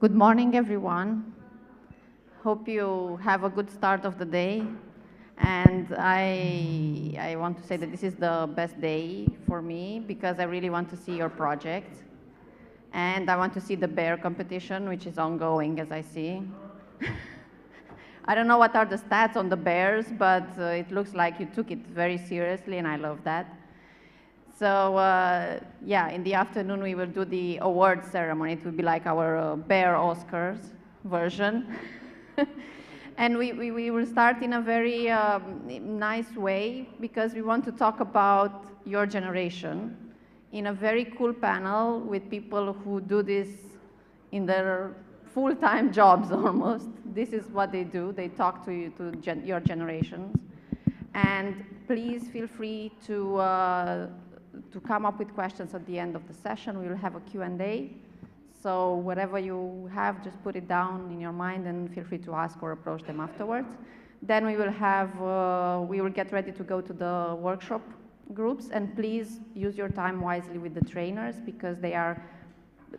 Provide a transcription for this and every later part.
Good morning, everyone. Hope you have a good start of the day. And I want to say that this is the best day for me because I really want to see your project. And I want to see the bear competition, which is ongoing, as I see. I don't know what are the stats on the bears, but it looks like you took it very seriously, and I love that. So yeah, in the afternoon we will do the awards ceremony. It will be like our Bear Oscars version. And we will start in a very nice way because we want to talk about your generation in a very cool panel with people who do this in their full-time jobs almost. This is what they do. They talk to you, your generations. And please feel free to come up with questions at the end of the session. We will have a Q&A. So whatever you have, just put it down in your mind and feel free to ask or approach them afterwards. Then we will get ready to go to the workshop groups, and please use your time wisely with the trainers because they are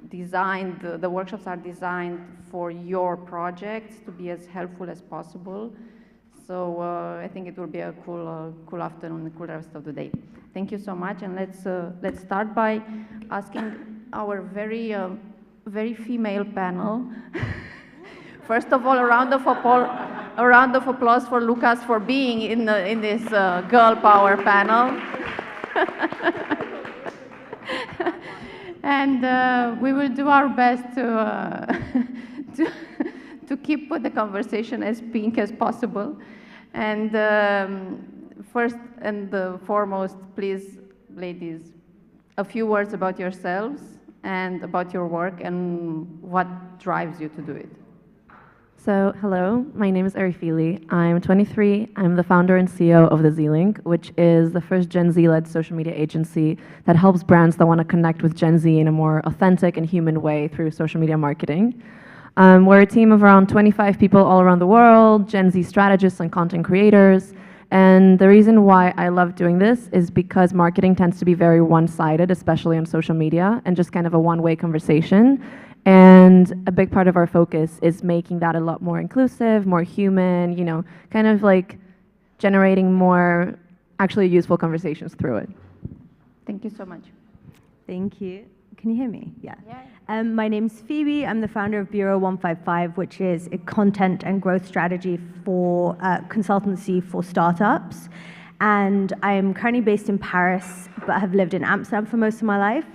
designed, the workshops are designed for your projects to be as helpful as possible. So I think it will be a cool afternoon, a cool rest of the day. Thank you so much, and let's start by asking our very female panel. First of all, a round of applause for Lucas for being in this girl power panel. And we will do our best to keep the conversation as pink as possible. And first and foremost, please, ladies, a few words about yourselves and about your work and what drives you to do it. So, hello, my name is Arifili. I'm 23. I'm the founder and CEO of the Z-Link, which is the first Gen Z-led social media agency that helps brands that want to connect with Gen Z in a more authentic and human way through social media marketing. We're a team of around 25 people all around the world, Gen Z strategists and content creators. And the reason why I love doing this is because marketing tends to be very one-sided, especially on social media, and just kind of a one-way conversation. And a big part of our focus is making that a lot more inclusive, more human, kind of like generating more actually useful conversations through it. Thank you so much. Thank you. Can you hear me? Yeah. My name's Phoebe. I'm the founder of Bureau 155, which is a content and growth strategy for consultancy for startups. And I'm currently based in Paris, but have lived in Amsterdam for most of my life.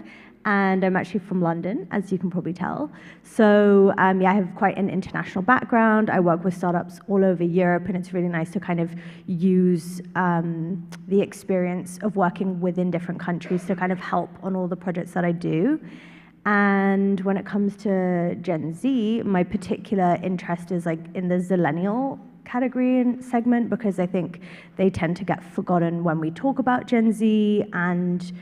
And I'm actually from London, as you can probably tell. So yeah, I have quite an international background. I work with startups all over Europe, and it's really nice to kind of use the experience of working within different countries to kind of help on all the projects that I do. And when it comes to Gen Z, my particular interest is like in the Zillennial category and segment, because I think they tend to get forgotten when we talk about Gen Z, and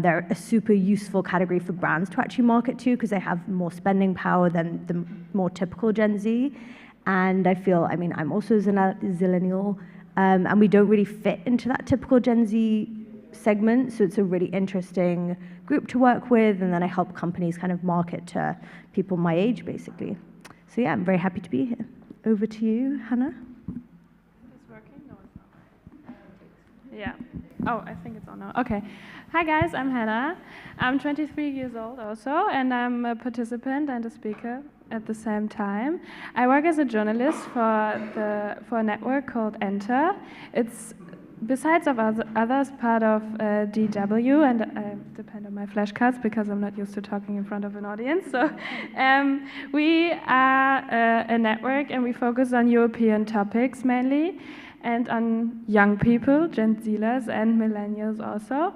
they're a super useful category for brands to actually market to because they have more spending power than the more typical Gen Z. And I feel, I'm also a Zillennial, and we don't really fit into that typical Gen Z segment, so it's a really interesting group to work with, and then I help companies kind of market to people my age, basically. So yeah, I'm very happy to be here. Over to you, Hannah. It's working? No, it's not. Yeah. Oh, I think it's on now. Okay. Hi guys, I'm Hannah. I'm 23 years old also, and I'm a participant and a speaker at the same time. I work as a journalist for a network called Enter. It's, besides of others, part of DW, and I depend on my flashcards because I'm not used to talking in front of an audience. So we are a network, and we focus on European topics mainly, and on young people, Gen Zers and millennials also.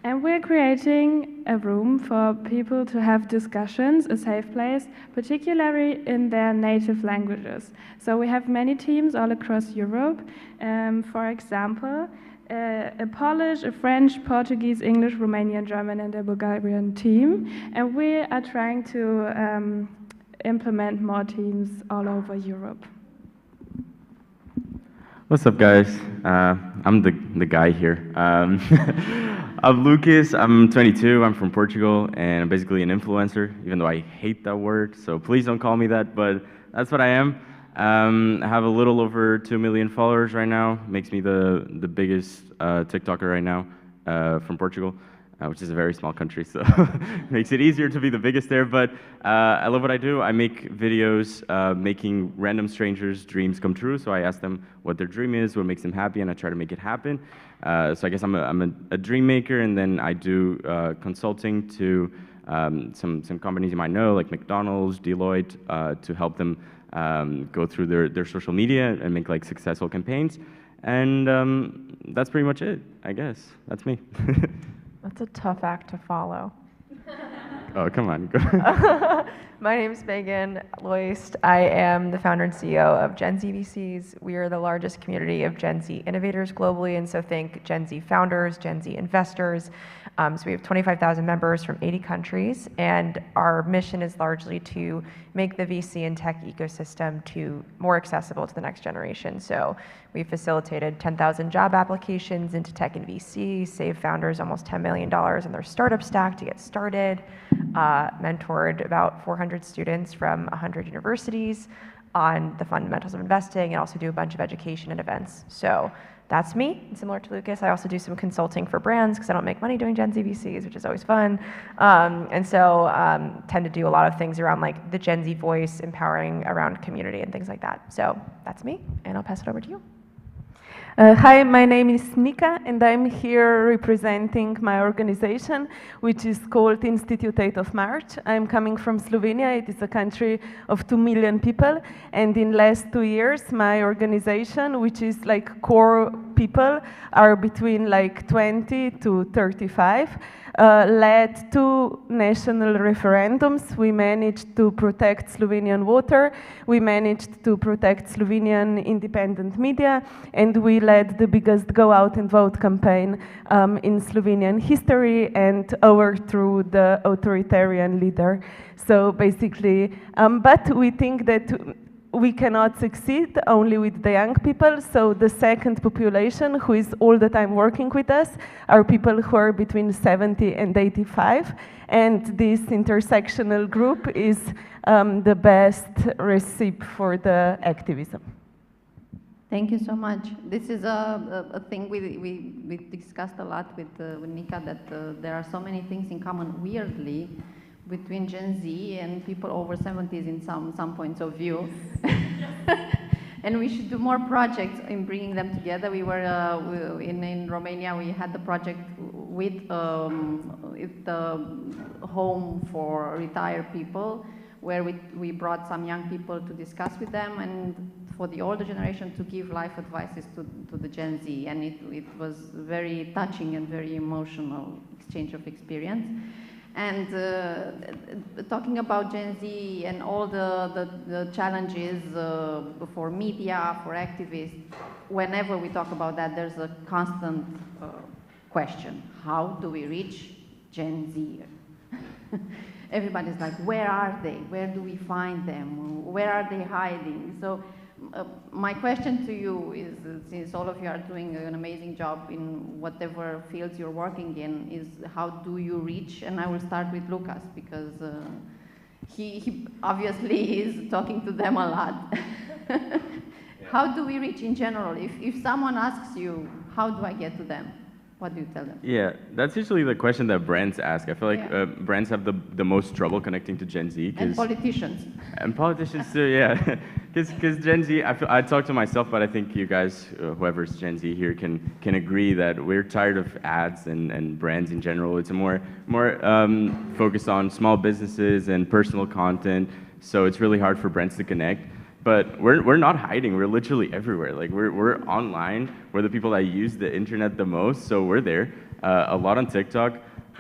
And we're creating a room for people to have discussions, a safe place, particularly in their native languages. So we have many teams all across Europe. For example, a Polish, a French, Portuguese, English, Romanian, German, and a Bulgarian team. And we are trying to implement more teams all over Europe. What's up, guys? I'm the guy here. I'm Lucas, I'm 22, I'm from Portugal, and I'm basically an influencer, even though I hate that word, so please don't call me that, but that's what I am. I have a little over 2 million followers right now, makes me the biggest TikToker right now from Portugal, which is a very small country, so makes it easier to be the biggest there, but I love what I do. I make videos making random strangers' dreams come true, so I ask them what their dream is, what makes them happy, and I try to make it happen. So I guess I'm a dream maker, and then I do consulting to some companies you might know, like McDonald's, Deloitte, to help them go through their social media and make like successful campaigns. And that's pretty much it, I guess. That's me. That's a tough act to follow. Oh, come on. My name is Megan Loist. I am the founder and CEO of Gen Z VCs. We are the largest community of Gen Z innovators globally, and so think Gen Z founders, Gen Z investors. So we have 25,000 members from 80 countries, and our mission is largely to make the VC and tech ecosystem more accessible to the next generation. So we facilitated 10,000 job applications into tech and VC, saved founders almost $10 million in their startup stack to get started, mentored about 400 students from 100 universities on the fundamentals of investing, and also do a bunch of education and events. So that's me. And similar to Lucas, I also do some consulting for brands because I don't make money doing Gen Z VCs, which is always fun. And so tend to do a lot of things around like the Gen Z voice, empowering around community and things like that. So that's me, and I'll pass it over to you. Hi, my name is Nika, and I'm here representing my organization, which is called Institute 8 of March. I'm coming from Slovenia. It is a country of 2 million people, and in last 2 years, my organization, which is like core people, are between like 20 to 35, led 2 national referendums. We managed to protect Slovenian water, we managed to protect Slovenian independent media, and we led the biggest Go Out and Vote campaign in Slovenian history and overthrew the authoritarian leader. So basically, but we think that we cannot succeed only with the young people, so the second population who is all the time working with us are people who are between 70 and 85, and this intersectional group is the best recipe for the activism. Thank you so much. This is a thing we discussed a lot with Nika, that there are so many things in common, weirdly, between Gen Z and people over 70s in some points of view. And we should do more projects in bringing them together. We were in Romania, we had the project with the home for retired people, where we brought some young people to discuss with them, and for the older generation to give life advices to the Gen Z. And it was very touching and very emotional exchange of experience. And talking about Gen Z and all the challenges for media, for activists, whenever we talk about that, there's a constant question. How do we reach Gen Z? Everybody's like, where are they? Where do we find them? Where are they hiding? So my question to you is, since all of you are doing an amazing job in whatever fields you're working in, is how do you reach? And I will start with Lucas, because he obviously is talking to them a lot. How do we reach in general? If someone asks you, how do I get to them? What do you tell them? Yeah, that's usually the question that brands ask. I feel like brands have the most trouble connecting to Gen Z. And politicians. And politicians too, yeah. Because Gen Z, I talk to myself, but I think you guys, whoever's Gen Z here, can agree that we're tired of ads and brands in general. It's a more focused on small businesses and personal content, so it's really hard for brands to connect. But we're not hiding. We're literally everywhere. Like we're online. We're the people that use the internet the most, so we're there. A lot on TikTok,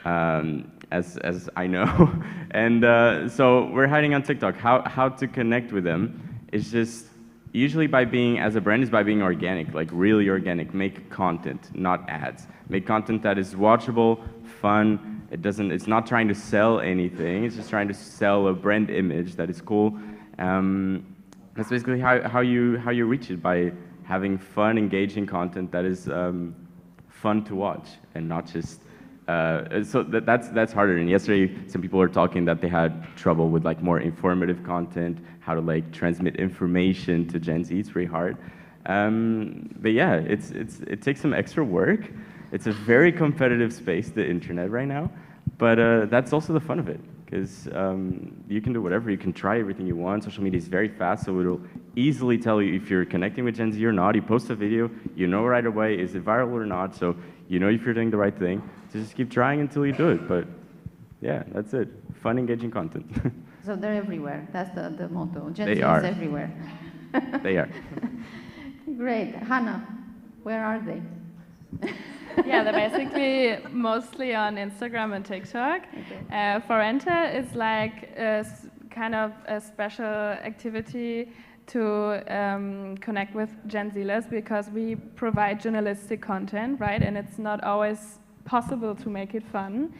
as I know, and so we're hiding on TikTok. How to connect with them is just usually by being, as a brand, is by being organic, like really organic. Make content, not ads. Make content that is watchable, fun. It's not trying to sell anything. It's just trying to sell a brand image that is cool. That's basically how you reach it, by having fun, engaging content that is fun to watch and not just so that's harder. And yesterday, some people were talking that they had trouble with like more informative content, how to like transmit information to Gen Z. It's very hard. But yeah, it takes some extra work. It's a very competitive space, the internet right now. But that's also the fun of it, because you can do whatever. You can try everything you want. Social media is very fast, so it'll easily tell you if you're connecting with Gen Z or not. You post a video, you know right away, is it viral or not, so you know if you're doing the right thing. So just keep trying until you do it. But yeah, that's it. Fun, engaging content. So they're everywhere. That's the motto. Gen They Z are. is everywhere. They are. Great. Hannah, where are they? Yeah, they're basically mostly on Instagram and TikTok. Okay. For Enter, it's like kind of a special activity to connect with Gen Zers, because we provide journalistic content, right? And it's not always possible to make it fun.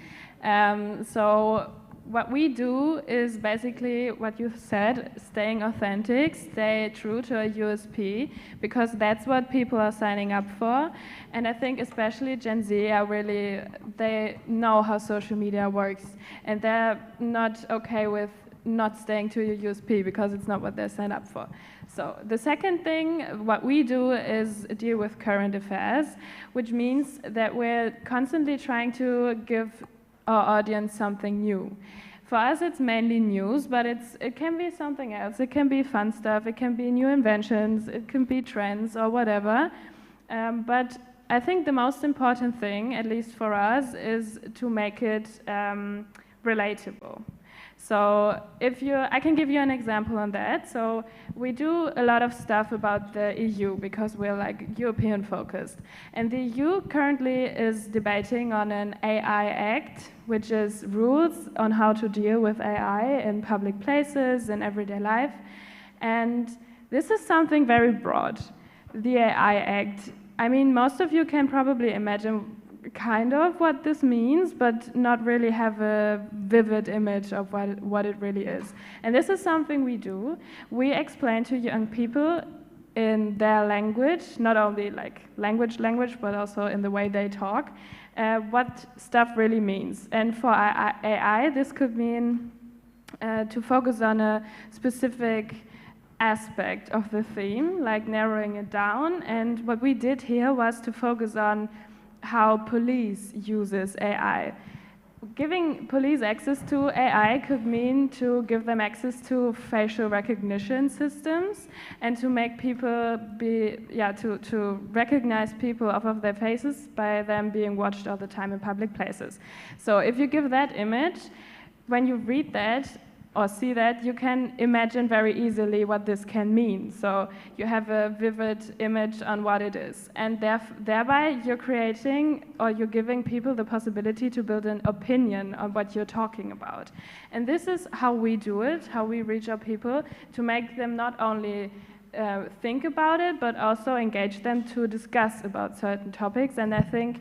So what we do is basically what you said, staying authentic, stay true to a USP, because that's what people are signing up for. And I think especially Gen Z are really, they know how social media works, and they're not okay with not staying to your USP because it's not what they signed up for. So the second thing, what we do is deal with current affairs, which means that we're constantly trying to give our audience something new. For us, it's mainly news, but it can be something else. It can be fun stuff, it can be new inventions, it can be trends or whatever. But I think the most important thing, at least for us, is to make it relatable. So I can give you an example on that. So we do a lot of stuff about the EU because we're like European focused. And the EU currently is debating on an AI Act, which is rules on how to deal with AI in public places and everyday life. And this is something very broad, the AI Act. I mean, most of you can probably imagine kind of what this means, but not really have a vivid image of what it really is. And this is something we do. We explain to young people in their language, not only like language, but also in the way they talk, what stuff really means. And for AI, this could mean to focus on a specific aspect of the theme, like narrowing it down. And what we did here was to focus on how police uses AI. Giving police access to AI could mean to give them access to facial recognition systems and to make people to recognize people off of their faces by them being watched all the time in public places. So if you give that image, when you read that or see that, you can imagine very easily what this can mean. So you have a vivid image on what it is. And thereby you're creating, or you're giving people the possibility to build an opinion on what you're talking about. And this is how we do it, how we reach our people, to make them not only think about it, but also engage them to discuss about certain topics. And I think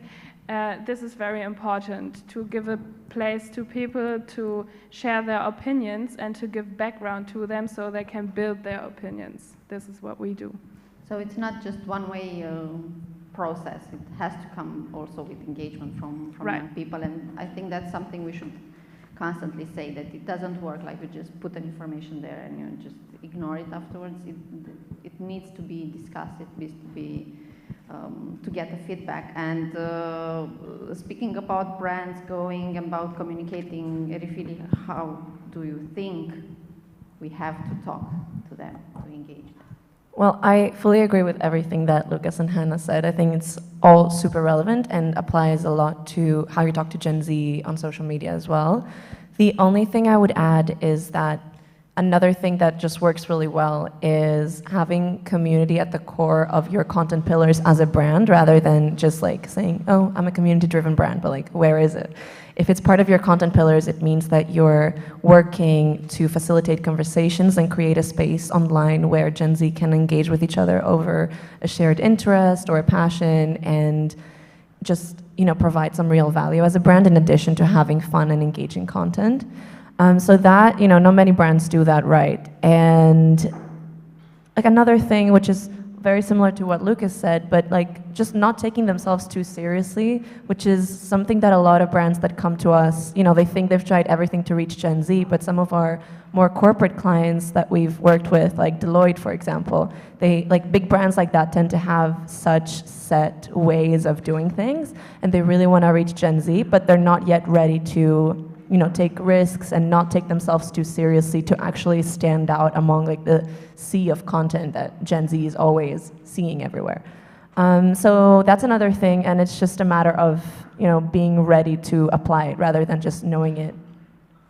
this is very important, to give a place to people to share their opinions and to give background to them so they can build their opinions. This is what we do. So it's not just one-way process. It has to come also with engagement from Right. young people. And I think that's something we should constantly say, that it doesn't work like you just put an information there and you just ignore it afterwards. It needs to be discussed. It needs to be to get the feedback. And speaking about brands going, about communicating, Erifili, how do you think we have to talk to them, to engage them? Well, I fully agree with everything that Lucas and Hannah said. I think it's all super relevant and applies a lot to how you talk to Gen Z on social media as well. The only thing I would add is that another thing that just works really well is having community at the core of your content pillars as a brand, rather than just like saying, oh, I'm a community-driven brand, but like, where is it? If it's part of your content pillars, it means that you're working to facilitate conversations and create a space online where Gen Z can engage with each other over a shared interest or a passion, and just, provide some real value as a brand in addition to having fun and engaging content. So that, not many brands do that right. And like another thing which is very similar to what Lucas said, but like just not taking themselves too seriously, which is something that a lot of brands that come to us, they think they've tried everything to reach Gen Z, but some of our more corporate clients that we've worked with, like Deloitte, for example, like big brands like that tend to have such set ways of doing things, and they really want to reach Gen Z, but they're not yet ready to take risks and not take themselves too seriously to actually stand out among like the sea of content that Gen Z is always seeing everywhere. So that's another thing, and it's just a matter of being ready to apply it rather than just knowing it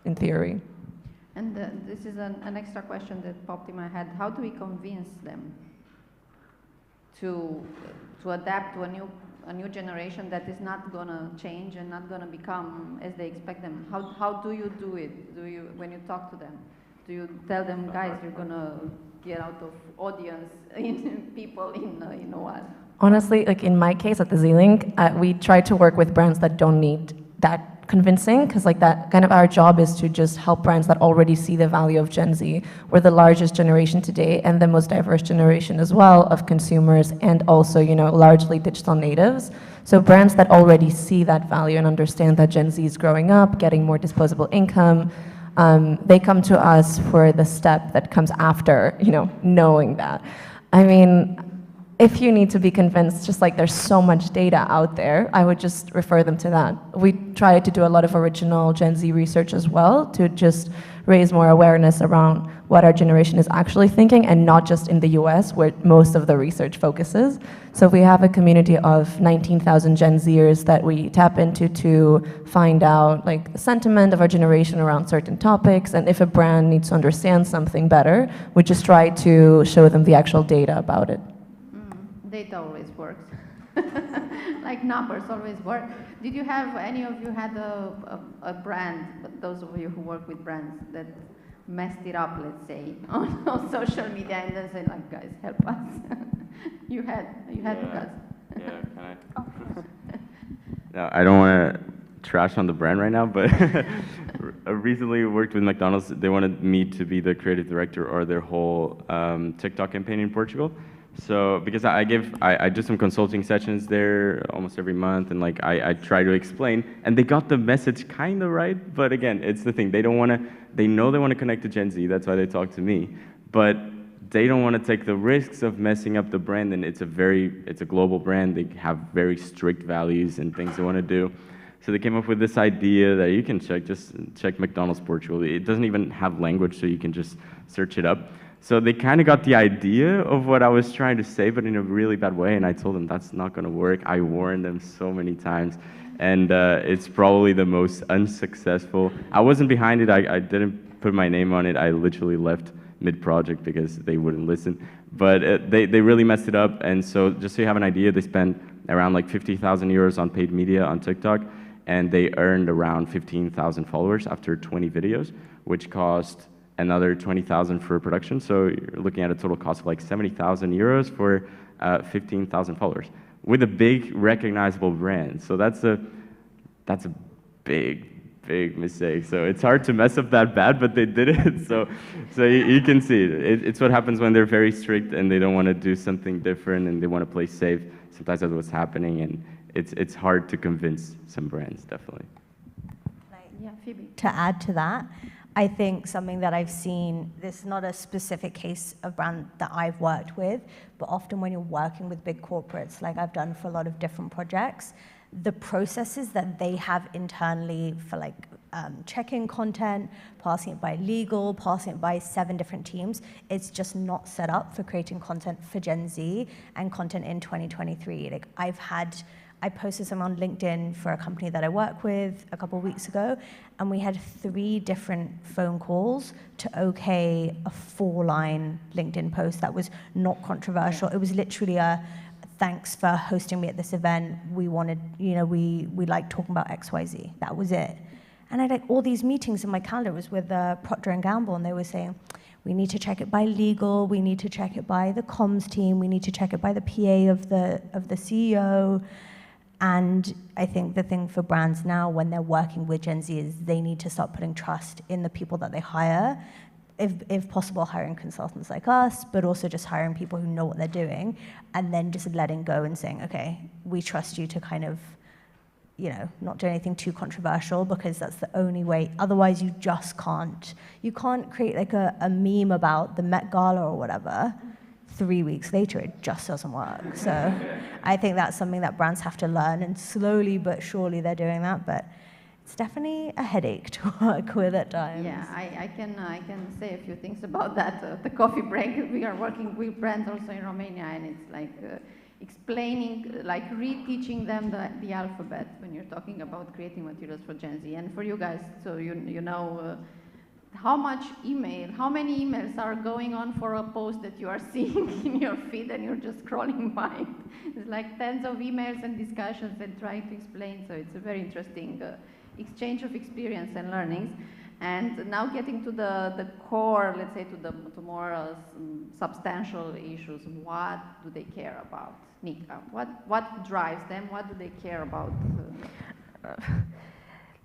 in theory. And this is an extra question that popped in my head. How do we convince them to adapt to a new generation that is not gonna change and not gonna become as they expect them? How do you do it? When you talk to them, do you tell them, guys, you're gonna get out of audience in people in a while? Honestly, like in my case at the Z-Link, we try to work with brands that don't need that convincing, because like that kind of our job is to just help brands that already see the value of Gen Z. We're the largest generation today and the most diverse generation as well of consumers, and also largely digital natives. So brands that already see that value and understand that Gen Z is growing up, getting more disposable income, they come to us for the step that comes after knowing that. I mean, if you need to be convinced, just like there's so much data out there, I would just refer them to that. We try to do a lot of original Gen Z research as well to just raise more awareness around what our generation is actually thinking, and not just in the US where most of the research focuses. So we have a community of 19,000 Gen Zers that we tap into to find out like the sentiment of our generation around certain topics, and if a brand needs to understand something better, we just try to show them the actual data about it. Data always works. Like numbers always work. Did you have, any of you had a brand, those of you who work with brands, that messed it up, let's say, on social media, and then say like, guys, help us? you had Lucas. Yeah, can I? Oh. No, I don't want to trash on the brand right now, but I recently worked with McDonald's. They wanted me to be the creative director or their whole TikTok campaign in Portugal. So because I do some consulting sessions there almost every month, and like I try to explain, and they got the message kind of right, but again, it's the thing, they know they want to connect to Gen Z, that's why they talk to me, but they don't want to take the risks of messing up the brand, and it's a global brand, they have very strict values and things they want to do. So they came up with this idea that you can just check McDonald's Portugal. It doesn't even have language, so you can just search it up. So they kind of got the idea of what I was trying to say, but in a really bad way, and I told them that's not going to work. I warned them so many times, and it's probably the most unsuccessful. I wasn't behind it. I didn't put my name on it. I literally left mid-project because they wouldn't listen. But they really messed it up, and so just so you have an idea, they spent around like 50,000 euros on paid media on TikTok, and they earned around 15,000 followers after 20 videos, which cost another 20,000 for production. So you're looking at a total cost of like 70,000 euros for 15,000 followers with a big recognizable brand. So that's a big mistake. So it's hard to mess up that bad, but they did it. So you can see it. It's what happens when they're very strict and they don't want to do something different and they want to play safe. Sometimes that's what's happening, and it's hard to convince some brands, definitely. Yeah, Phoebe. To add to that, I think something that I've seen, this is not a specific case of brand that I've worked with, but often when you're working with big corporates, like I've done for a lot of different projects, the processes that they have internally for like checking content, passing it by legal, passing it by 7 different teams, it's just not set up for creating content for Gen Z and content in 2023. Like I posted some on LinkedIn for a company that I work with a couple of weeks ago, and we had 3 different phone calls to okay a 4-line LinkedIn post that was not controversial. It was literally a thanks for hosting me at this event. We wanted, we like talking about XYZ. That was it. And I had like all these meetings in my calendar. It was with Procter & Gamble, and they were saying, we need to check it by legal, we need to check it by the comms team, we need to check it by the PA of the CEO. And I think the thing for brands now when they're working with Gen Z is they need to start putting trust in the people that they hire. if possible, hiring consultants like us, but also just hiring people who know what they're doing, and then just letting go and saying, okay, we trust you to kind of, you know, not do anything too controversial, because that's the only way. Otherwise, you just can't. You can't create like a meme about the Met Gala or whatever. 3 weeks later, it just doesn't work. So I think that's something that brands have to learn, and slowly but surely they're doing that. But it's definitely a headache to work with at times. Yeah, I can say a few things about that. The coffee break, we are working with brands also in Romania, and it's like explaining, like reteaching them the alphabet when you're talking about creating materials for Gen Z. And for you guys, so you know how many emails are going on for a post that you are seeing in your feed and you're just scrolling by. It's like tens of emails and discussions and trying to explain. So it's a very interesting exchange of experience and learnings. And now getting to the core, let's say to more substantial issues, what do they care about? Nika, what drives them? What do they care about?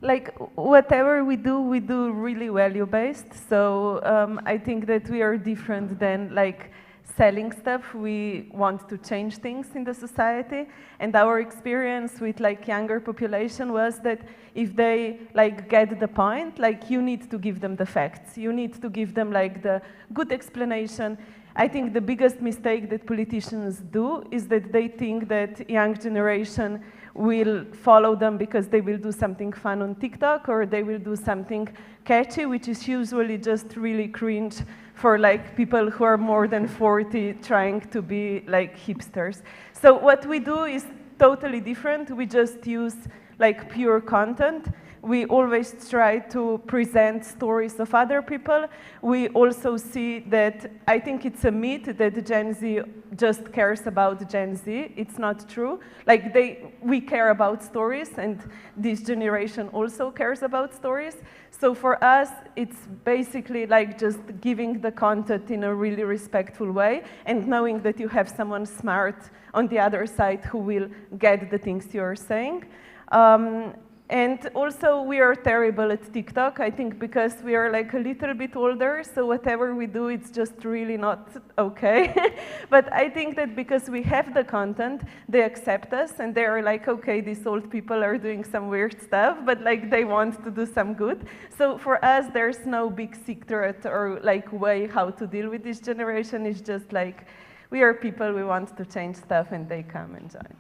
Like whatever we do really value-based. So I think that we are different than like selling stuff. We want to change things in the society, and our experience with like younger population was that if they like get the point, like you need to give them the facts. You need to give them like the good explanation. I think the biggest mistake that politicians do is that they think that young generation will follow them because they will do something fun on TikTok, or they will do something catchy, which is usually just really cringe for like people who are more than 40 trying to be like hipsters. So what we do is totally different. We just use like pure content. We always try to present stories of other people. We also see that, I think it's a myth that Gen Z just cares about Gen Z. It's not true. Like we care about stories, and this generation also cares about stories. So for us, it's basically like just giving the content in a really respectful way, and knowing that you have someone smart on the other side who will get the things you're saying. And also, we are terrible at TikTok, I think, because we are like a little bit older, so whatever we do, it's just really not okay. But I think that because we have the content, they accept us, and they are like, okay, these old people are doing some weird stuff, but like they want to do some good. So for us, there's no big secret or like way how to deal with this generation. It's just like, we are people, we want to change stuff, and they come and join.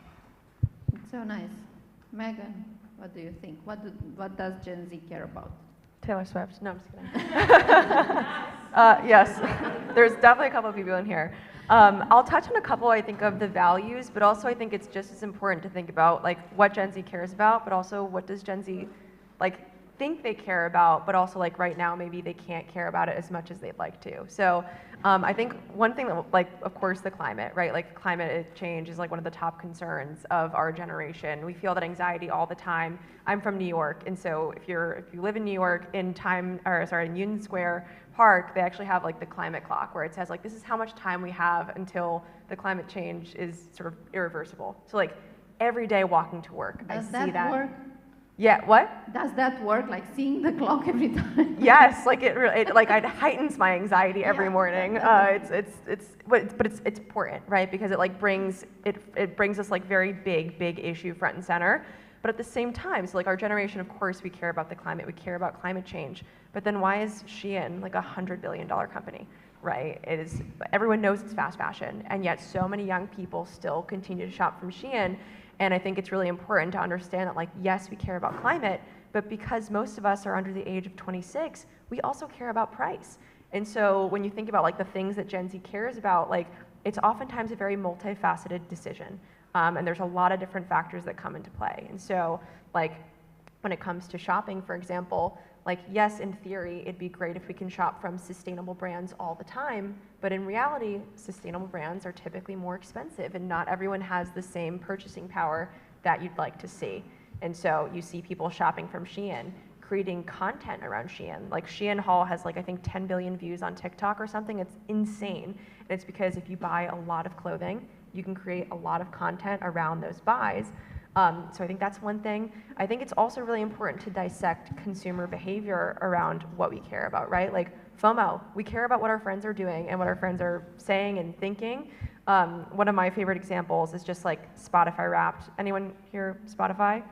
So nice. Megan? What do you think? What does Gen Z care about? Taylor Swift. No, I'm just kidding. Yes, there's definitely a couple of people in here. I'll touch on a couple, I think, of the values, but also I think it's just as important to think about like what Gen Z cares about, but also what does Gen Z like think they care about, but also like right now maybe they can't care about it as much as they'd like to. So I think one thing that, like, of course, the climate, right? Like climate change is like one of the top concerns of our generation. We feel that anxiety all the time. I'm from New York, and so if you live in New York, in Union Square Park, they actually have like the climate clock where it says like this is how much time we have until the climate change is sort of irreversible. So like every day walking to work, I see that. Work? Yeah, what? Does that work, like seeing the clock every time? Yes, like it heightens my anxiety every morning. It's important, right? Because it like brings us like very big issue front and center. But at the same time, so like our generation, of course, we care about the climate, we care about climate change. But then why is Shein like $100 billion company, right? Everyone knows it's fast fashion, and yet so many young people still continue to shop from Shein. And I think it's really important to understand that, like, yes, we care about climate, but because most of us are under the age of 26, we also care about price. And so when you think about like the things that Gen Z cares about, like it's oftentimes a very multifaceted decision. And there's a lot of different factors that come into play. And so like when it comes to shopping, for example, like yes, in theory, it'd be great if we can shop from sustainable brands all the time, but in reality, sustainable brands are typically more expensive, and not everyone has the same purchasing power that you'd like to see. And so you see people shopping from Shein, creating content around Shein. Like Shein haul has like, I think 10 billion views on TikTok or something. It's insane. And it's because if you buy a lot of clothing, you can create a lot of content around those buys. So I think that's one thing. I think it's also really important to dissect consumer behavior around what we care about, right? Like FOMO, we care about what our friends are doing and what our friends are saying and thinking. One of my favorite examples is just like Spotify Wrapped. Anyone here Spotify?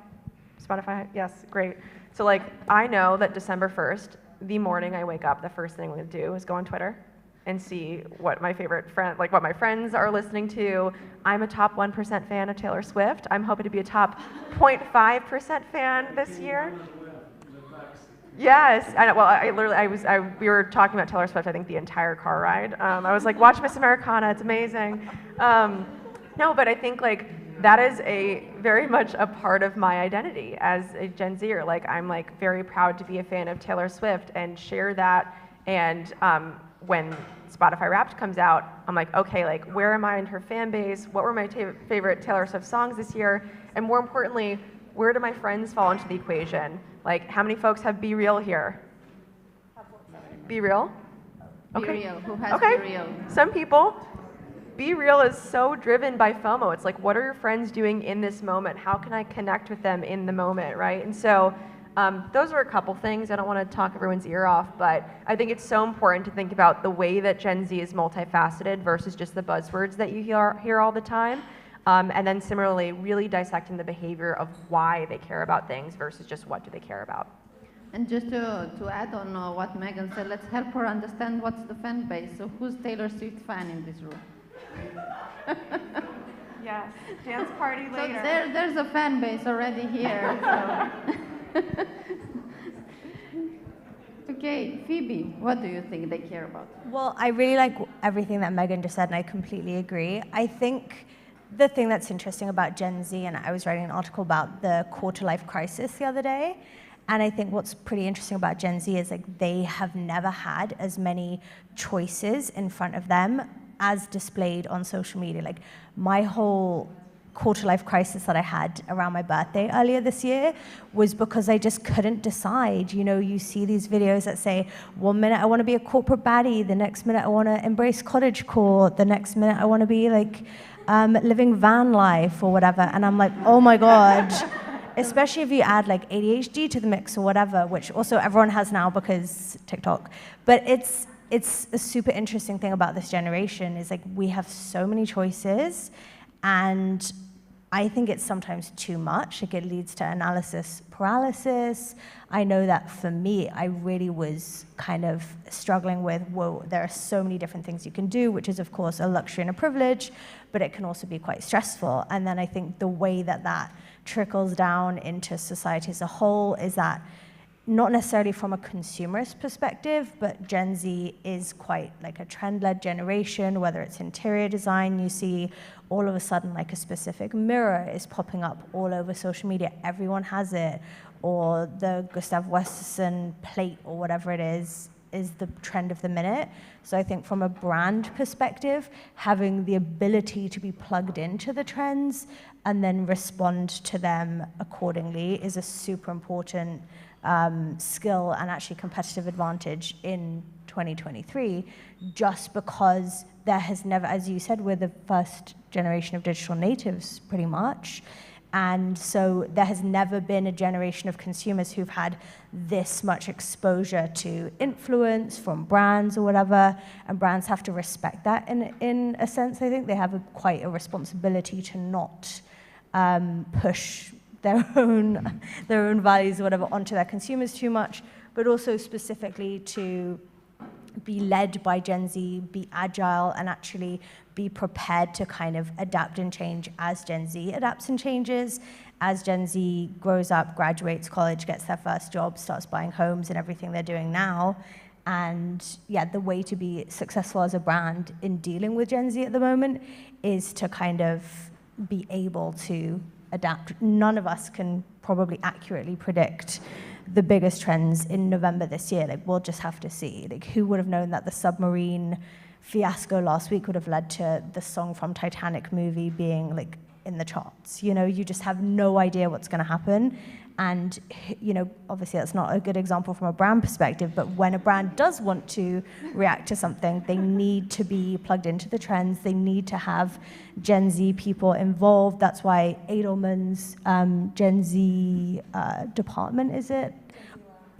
Spotify, yes, great. So like I know that December 1st, the morning I wake up, the first thing I'm gonna do is go on Twitter and see what my favorite friend, like what my friends are listening to. I'm a top 1% fan of Taylor Swift. I'm hoping to be a top 0.5% fan this year. Yes, I know. Well, we were talking about Taylor Swift, I think the entire car ride. I was like, watch Miss Americana, it's amazing. No, but I think like that is very much a part of my identity as a Gen Zer. Like I'm like very proud to be a fan of Taylor Swift and share that. And when Spotify Wrapped comes out, I'm like, okay, like where am I in her fan base? What were my favorite Taylor Swift songs this year? And more importantly, where do my friends fall into the equation? Like how many folks have Be Real here? Be Real? Okay. Be Real, who has Be Real? Some people. Be Real is so driven by FOMO. It's like, what are your friends doing in this moment? How can I connect with them in the moment, right? And so those are a couple things. I don't want to talk everyone's ear off, but I think it's so important to think about the way that Gen Z is multifaceted versus just the buzzwords that you hear all the time. And then similarly, really dissecting the behavior of why they care about things versus just what do they care about. And just to add on what Megan said, let's help her understand what's the fan base. So who's Taylor Swift fan in this room? Yes, dance party later. So there's a fan base already here. So. Okay, Phoebe, what do you think they care about? Well, I really like everything that Megan just said, and I completely agree. I think the thing that's interesting about Gen Z, and I was writing an article about the quarter-life crisis the other day, and I think what's pretty interesting about Gen Z is like they have never had as many choices in front of them as displayed on social media. Like my whole quarter-life crisis that I had around my birthday earlier this year was because I just couldn't decide. You know, you see these videos that say, 1 minute I want to be a corporate baddie, the next minute I want to embrace cottagecore, the next minute I want to be like living van life or whatever. And I'm like, oh my God. Especially if you add like ADHD to the mix or whatever, which also everyone has now because TikTok. But it's a super interesting thing about this generation is like we have so many choices, and I think it's sometimes too much. Like it leads to analysis paralysis. I know that for me, I really was kind of struggling with, whoa, there are so many different things you can do, which is of course a luxury and a privilege, but it can also be quite stressful. And then I think the way that that trickles down into society as a whole is that not necessarily from a consumerist perspective, but Gen Z is quite like a trend-led generation, whether it's interior design, you see all of a sudden like a specific mirror is popping up all over social media. Everyone has it, or the Gustav Western plate or whatever it is the trend of the minute. So I think from a brand perspective, having the ability to be plugged into the trends and then respond to them accordingly is a super important skill and actually competitive advantage in 2023, just because there has never, as you said, we're the first generation of digital natives pretty much. And so there has never been a generation of consumers who've had this much exposure to influence from brands or whatever, and brands have to respect that in a sense. I think they have quite a responsibility to not push their own values or whatever onto their consumers too much, but also specifically to be led by Gen Z, be agile, and actually be prepared to kind of adapt and change as Gen Z adapts and changes, as Gen Z grows up, graduates college, gets their first job, starts buying homes and everything they're doing now. And yeah, the way to be successful as a brand in dealing with Gen Z at the moment is to kind of be able to adapt. None of us can probably accurately predict the biggest trends in November this year. Like, we'll just have to see. Like, who would have known that the submarine fiasco last week would have led to the song from Titanic movie being like in the charts? You know, you just have no idea what's going to happen. And, you know, obviously that's not a good example from a brand perspective, but when a brand does want to react to something, they need to be plugged into the trends. They need to have Gen Z people involved. That's why Edelman's Gen Z department, is it?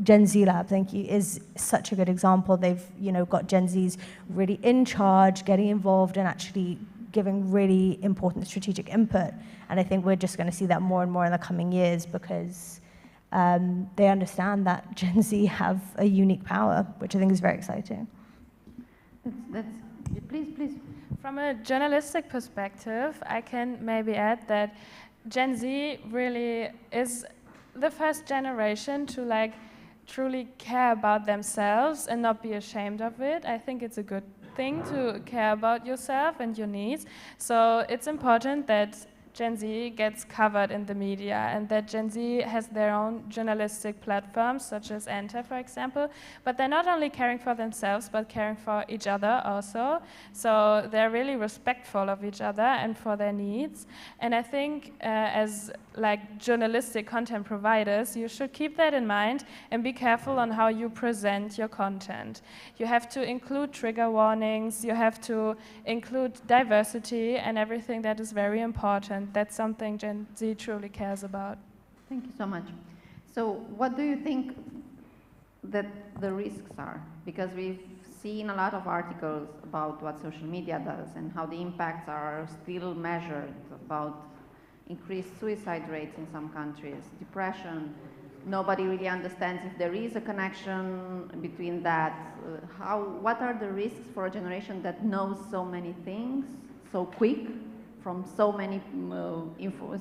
Gen Z Lab, thank you, is such a good example. They've, you know, got Gen Zs really in charge, getting involved, and actually giving really important strategic input. And I think we're just going to see that more and more in the coming years because they understand that Gen Z have a unique power, which I think is very exciting. Please. From a journalistic perspective, I can maybe add that Gen Z really is the first generation to like truly care about themselves and not be ashamed of it. I think it's a good thing to care about yourself and your needs. So it's important that Gen Z gets covered in the media and that Gen Z has their own journalistic platforms, such as Enter, for example. But they're not only caring for themselves, but caring for each other also. So they're really respectful of each other and for their needs. And I think as like journalistic content providers, you should keep that in mind and be careful on how you present your content. You have to include trigger warnings, you have to include diversity and everything that is very important. That's something Gen Z truly cares about. Thank you so much. So what do you think that the risks are? Because we've seen a lot of articles about what social media does and how the impacts are still measured, about increased suicide rates in some countries, depression. Nobody really understands if there is a connection between that. What are the risks for a generation that knows so many things so quick from so many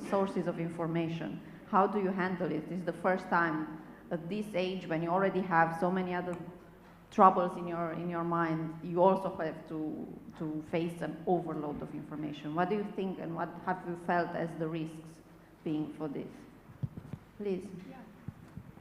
sources of information? How do you handle it? This is the first time at this age when you already have so many other troubles in your mind, you also have to face an overload of information. What do you think and what have you felt as the risks being for this? Please. Yeah.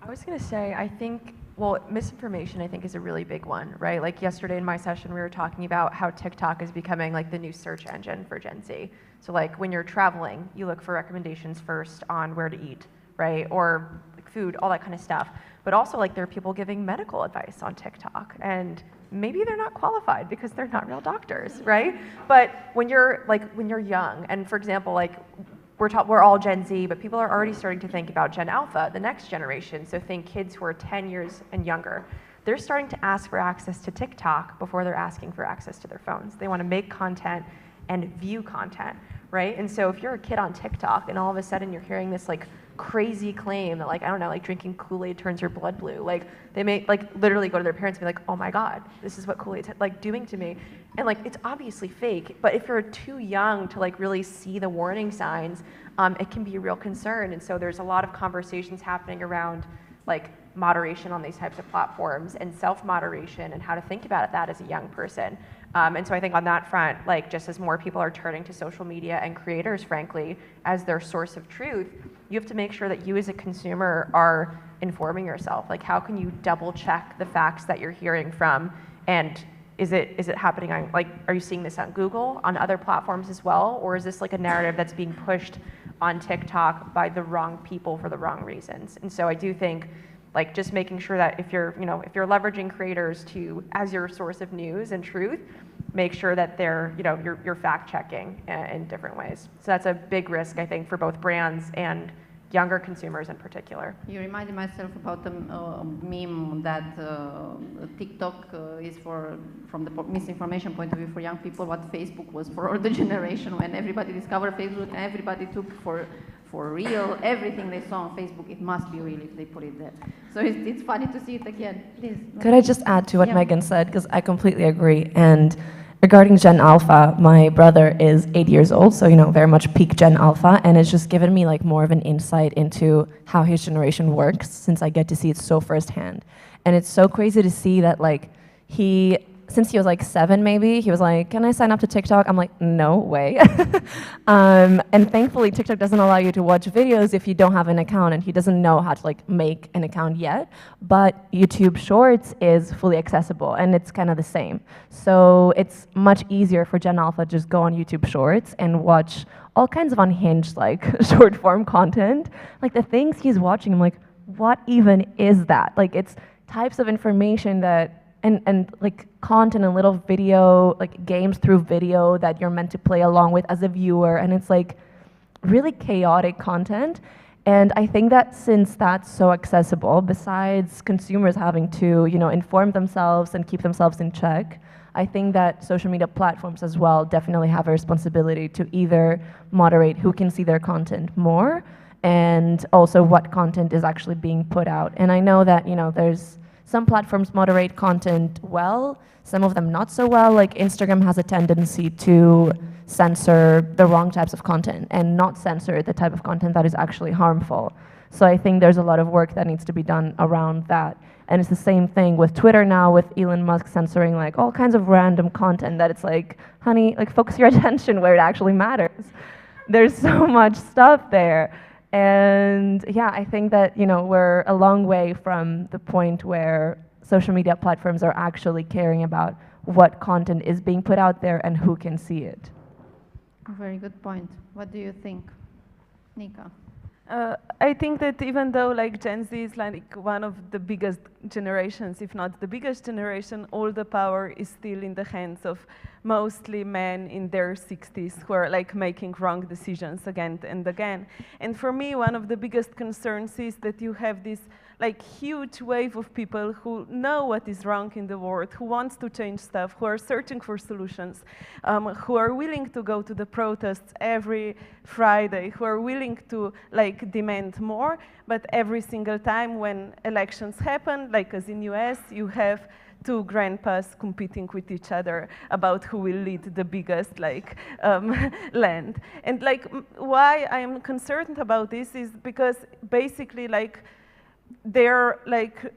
I was going to say, I think, well, misinformation I think is a really big one, right? Like yesterday in my session we were talking about how TikTok is becoming like the new search engine for Gen Z. So like when you're traveling, you look for recommendations first on where to eat, right? Or like food, all that kind of stuff. But also like there are people giving medical advice on TikTok and maybe they're not qualified because they're not real doctors, right? But when you're young, and for example, like we're all Gen Z, but people are already starting to think about Gen Alpha, the next generation. So think kids who are 10 years and younger. They're starting to ask for access to TikTok before they're asking for access to their phones. They want to make content and view content, right? And so if you're a kid on TikTok and all of a sudden you're hearing this like crazy claim that like, I don't know, like drinking Kool-Aid turns your blood blue, like they may like literally go to their parents and be like, oh my God, this is what Kool-Aid's like doing to me. And like, it's obviously fake, but if you're too young to like really see the warning signs, it can be a real concern. And so there's a lot of conversations happening around like moderation on these types of platforms and self-moderation and how to think about that as a young person. And so I think on that front, like just as more people are turning to social media and creators, frankly, as their source of truth, you have to make sure that you as a consumer are informing yourself. Like how can you double check the facts that you're hearing from, and is it happening on, like, are you seeing this on Google, on other platforms as well? Or is this like a narrative that's being pushed on TikTok by the wrong people for the wrong reasons? And so I do think like just making sure that if you're leveraging creators to as your source of news and truth, make sure that they're, you're fact checking in different ways. So that's a big risk, I think, for both brands and younger consumers in particular. You reminded myself about the meme that TikTok is from the misinformation point of view for young people, what Facebook was for older generation. When everybody discovered Facebook, everybody took for real everything they saw on Facebook. It must be real if they put it there. So it's funny to see it again. Please. Could I just add to what Megan said, because I completely agree. And regarding Gen Alpha, my brother is 8 years old, so very much peak Gen Alpha, and it's just given me like more of an insight into how his generation works, since I get to see it so firsthand. And it's so crazy to see that like he since he was like 7 maybe, he was like, can I sign up to TikTok? I'm like, no way. And thankfully TikTok doesn't allow you to watch videos if you don't have an account, and he doesn't know how to like make an account yet, but YouTube Shorts is fully accessible and it's kind of the same. So it's much easier for Gen Alpha to just go on YouTube Shorts and watch all kinds of unhinged like short form content. Like the things he's watching, I'm like, what even is that? Like it's types of information that and like content and little video, like games through video that you're meant to play along with as a viewer, and it's like really chaotic content. And I think that since that's so accessible, besides consumers having to, you know, inform themselves and keep themselves in check, I think that social media platforms as well definitely have a responsibility to either moderate who can see their content more, and also what content is actually being put out. And I know that, you know, there's some platforms moderate content well, some of them not so well. Like Instagram has a tendency to censor the wrong types of content and not censor the type of content that is actually harmful. So I think there's a lot of work that needs to be done around that. And it's the same thing with Twitter now, with Elon Musk censoring like all kinds of random content that it's like, honey, like focus your attention where it actually matters. There's so much stuff there. And yeah, I think that, you know, we're a long way from the point where social media platforms are actually caring about what content is being put out there and who can see it. Very good point. What do you think, Nika? I think that even though like Gen Z is like one of the biggest generations, if not the biggest generation, all the power is still in the hands of mostly men in their 60s who are like making wrong decisions again and again. And for me, one of the biggest concerns is that you have this like huge wave of people who know what is wrong in the world, who wants to change stuff, who are searching for solutions, who are willing to go to the protests every Friday, who are willing to like demand more. But every single time when elections happen, like as in US, you have two grandpas competing with each other about who will lead the biggest like land. And like why I am concerned about this is because basically like they're like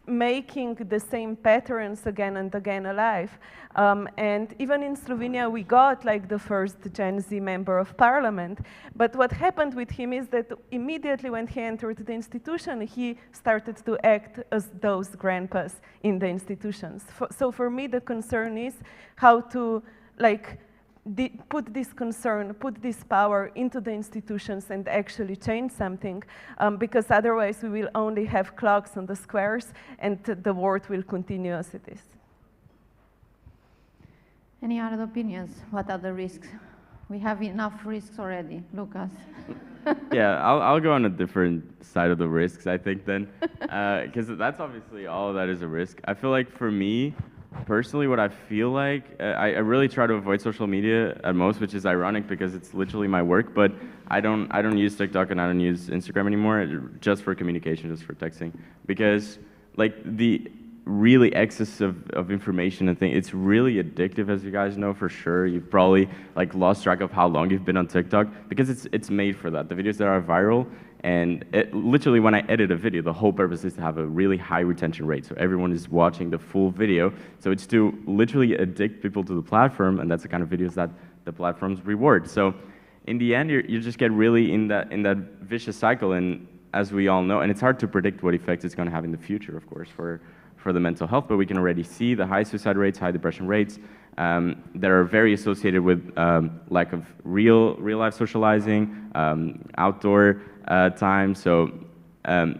making the same patterns again and again alive. And even in Slovenia, we got like the first Gen Z member of parliament. But what happened with him is that immediately when he entered the institution, he started to act as those grandpas in the institutions. So for me, the concern is how to like put this concern, put this power into the institutions and actually change something, because otherwise we will only have clocks on the squares and the world will continue as it is. Any other opinions? What are the risks? We have enough risks already. Lucas. Yeah, I'll go on a different side of the risks, I think, then, because that's obviously all that is a risk. I feel like for me, personally, what I feel like, I really try to avoid social media at most, which is ironic because it's literally my work, but I don't use TikTok and I don't use Instagram anymore, just for communication, just for texting, because like the really excess of information and thing, it's really addictive, as you guys know for sure. You've probably like lost track of how long you've been on TikTok because it's made for that. The videos that are viral, and literally when I edit a video, the whole purpose is to have a really high retention rate, so everyone is watching the full video. So it's to literally addict people to the platform, and that's the kind of videos that the platforms reward. So in the end, you just get really in that vicious cycle, and as we all know, and it's hard to predict what effects it's going to have in the future, of course, for the mental health, but we can already see the high suicide rates, high depression rates that are very associated with lack of real life socializing, outdoor time. So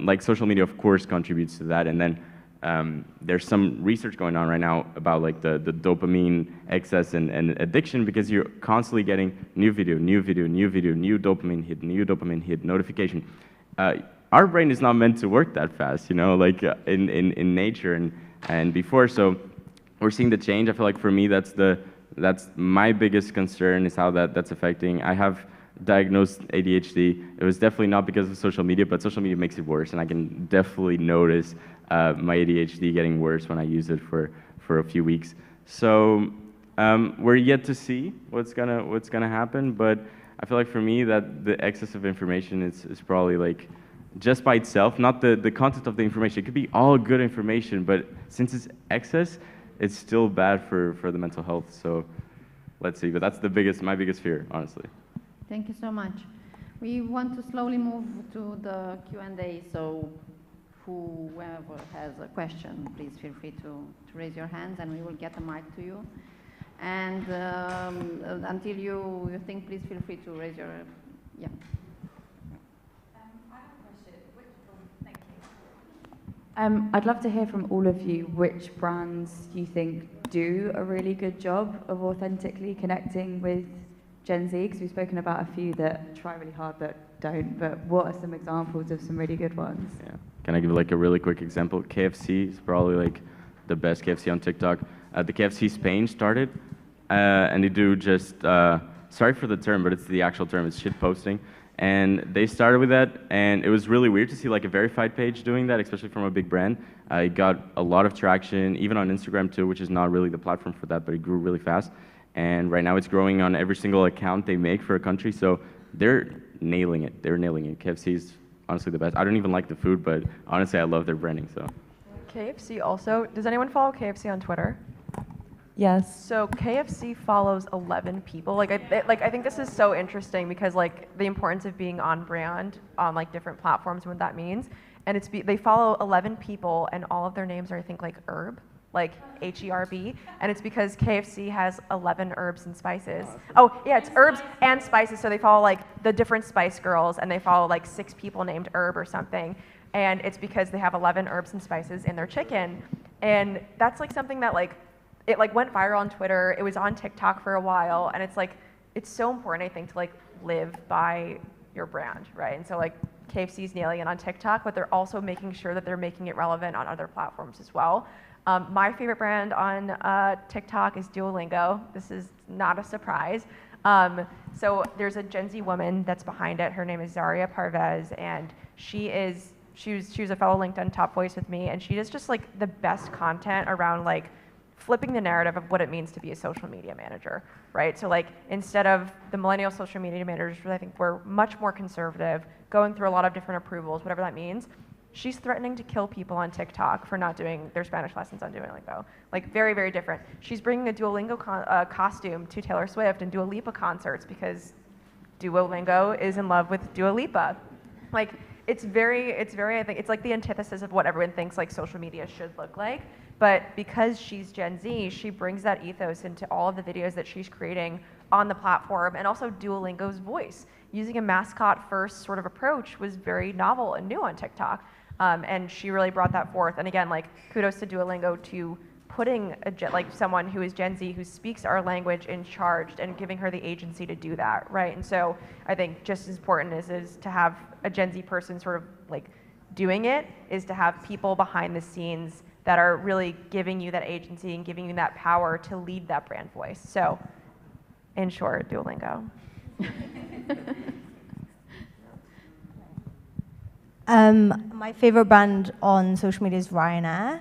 like social media, of course, contributes to that. And then there's some research going on right now about like the dopamine excess and addiction, because you're constantly getting new video, new dopamine hit, notification. Our brain is not meant to work that fast, you know, like in nature and before. So we're seeing the change. I feel like for me, that's my biggest concern, is how that's affecting. I have diagnosed ADHD. It was definitely not because of social media, but social media makes it worse, and I can definitely notice my ADHD getting worse when I use it for a few weeks. So we're yet to see what's gonna happen, but I feel like for me that the excess of information is probably like, just by itself, not the content of the information. It could be all good information, but since it's excess, it's still bad for the mental health. So let's see. But that's my biggest fear, honestly. Thank you so much. We want to slowly move to the Q&A, so whoever has a question, please feel free to raise your hands and we will get a mic to you. And until you think, please feel free to raise your, yeah. I have a question. Thank you. I'd love to hear from all of you which brands you think do a really good job of authentically connecting with Gen Z, because we've spoken about a few that try really hard but don't, but what are some examples of some really good ones? Yeah. Can I give like a really quick example? KFC is probably like the best KFC on TikTok. The KFC Spain started, and they do just, sorry for the term, but it's the actual term, it's shit posting. And they started with that, and it was really weird to see like a verified page doing that, especially from a big brand. It got a lot of traction, even on Instagram too, which is not really the platform for that, but it grew really fast. And right now it's growing on every single account they make for a country, so they're nailing it. They're nailing it. KFC is honestly the best. I don't even like the food, but honestly, I love their branding, so. KFC also, does anyone follow KFC on Twitter? Yes. So KFC follows 11 people. Like I think this is so interesting because like the importance of being on brand on like different platforms and what that means. And they follow 11 people and all of their names are I think like herb, like HERB. And it's because KFC has 11 herbs and spices. Oh yeah, it's herbs and spices. So they follow like the different Spice Girls and they follow like 6 people named Herb or something. And it's because they have 11 herbs and spices in their chicken. And that's like something that like, it like went viral on Twitter. It was on TikTok for a while, and it's like it's so important I think to like live by your brand, right? And so like KFC's nailing it on TikTok, but they're also making sure that they're making it relevant on other platforms as well. My favorite brand on TikTok is Duolingo. This is not a surprise. So there's a Gen Z woman that's behind it. Her name is Zaria Parvez, and she was a fellow LinkedIn top voice with me, and she does just like the best content around like flipping the narrative of what it means to be a social media manager, right? So like instead of the millennial social media managers, I think we're much more conservative, going through a lot of different approvals, whatever that means. She's threatening to kill people on TikTok for not doing their Spanish lessons on Duolingo. Like very, very different. She's bringing a Duolingo costume to Taylor Swift and Dua Lipa concerts because Duolingo is in love with Dua Lipa. Like it's very, I think it's like the antithesis of what everyone thinks like social media should look like. But because she's Gen Z, she brings that ethos into all of the videos that she's creating on the platform, and also Duolingo's voice. Using a mascot first sort of approach was very novel and new on TikTok. And she really brought that forth. And again, like kudos to Duolingo to putting like someone who is Gen Z, who speaks our language, in charge and giving her the agency to do that, right? And so I think just as important is to have a Gen Z person sort of like doing it, is to have people behind the scenes that are really giving you that agency and giving you that power to lead that brand voice. So, in short, Duolingo. My favorite brand on social media is Ryanair.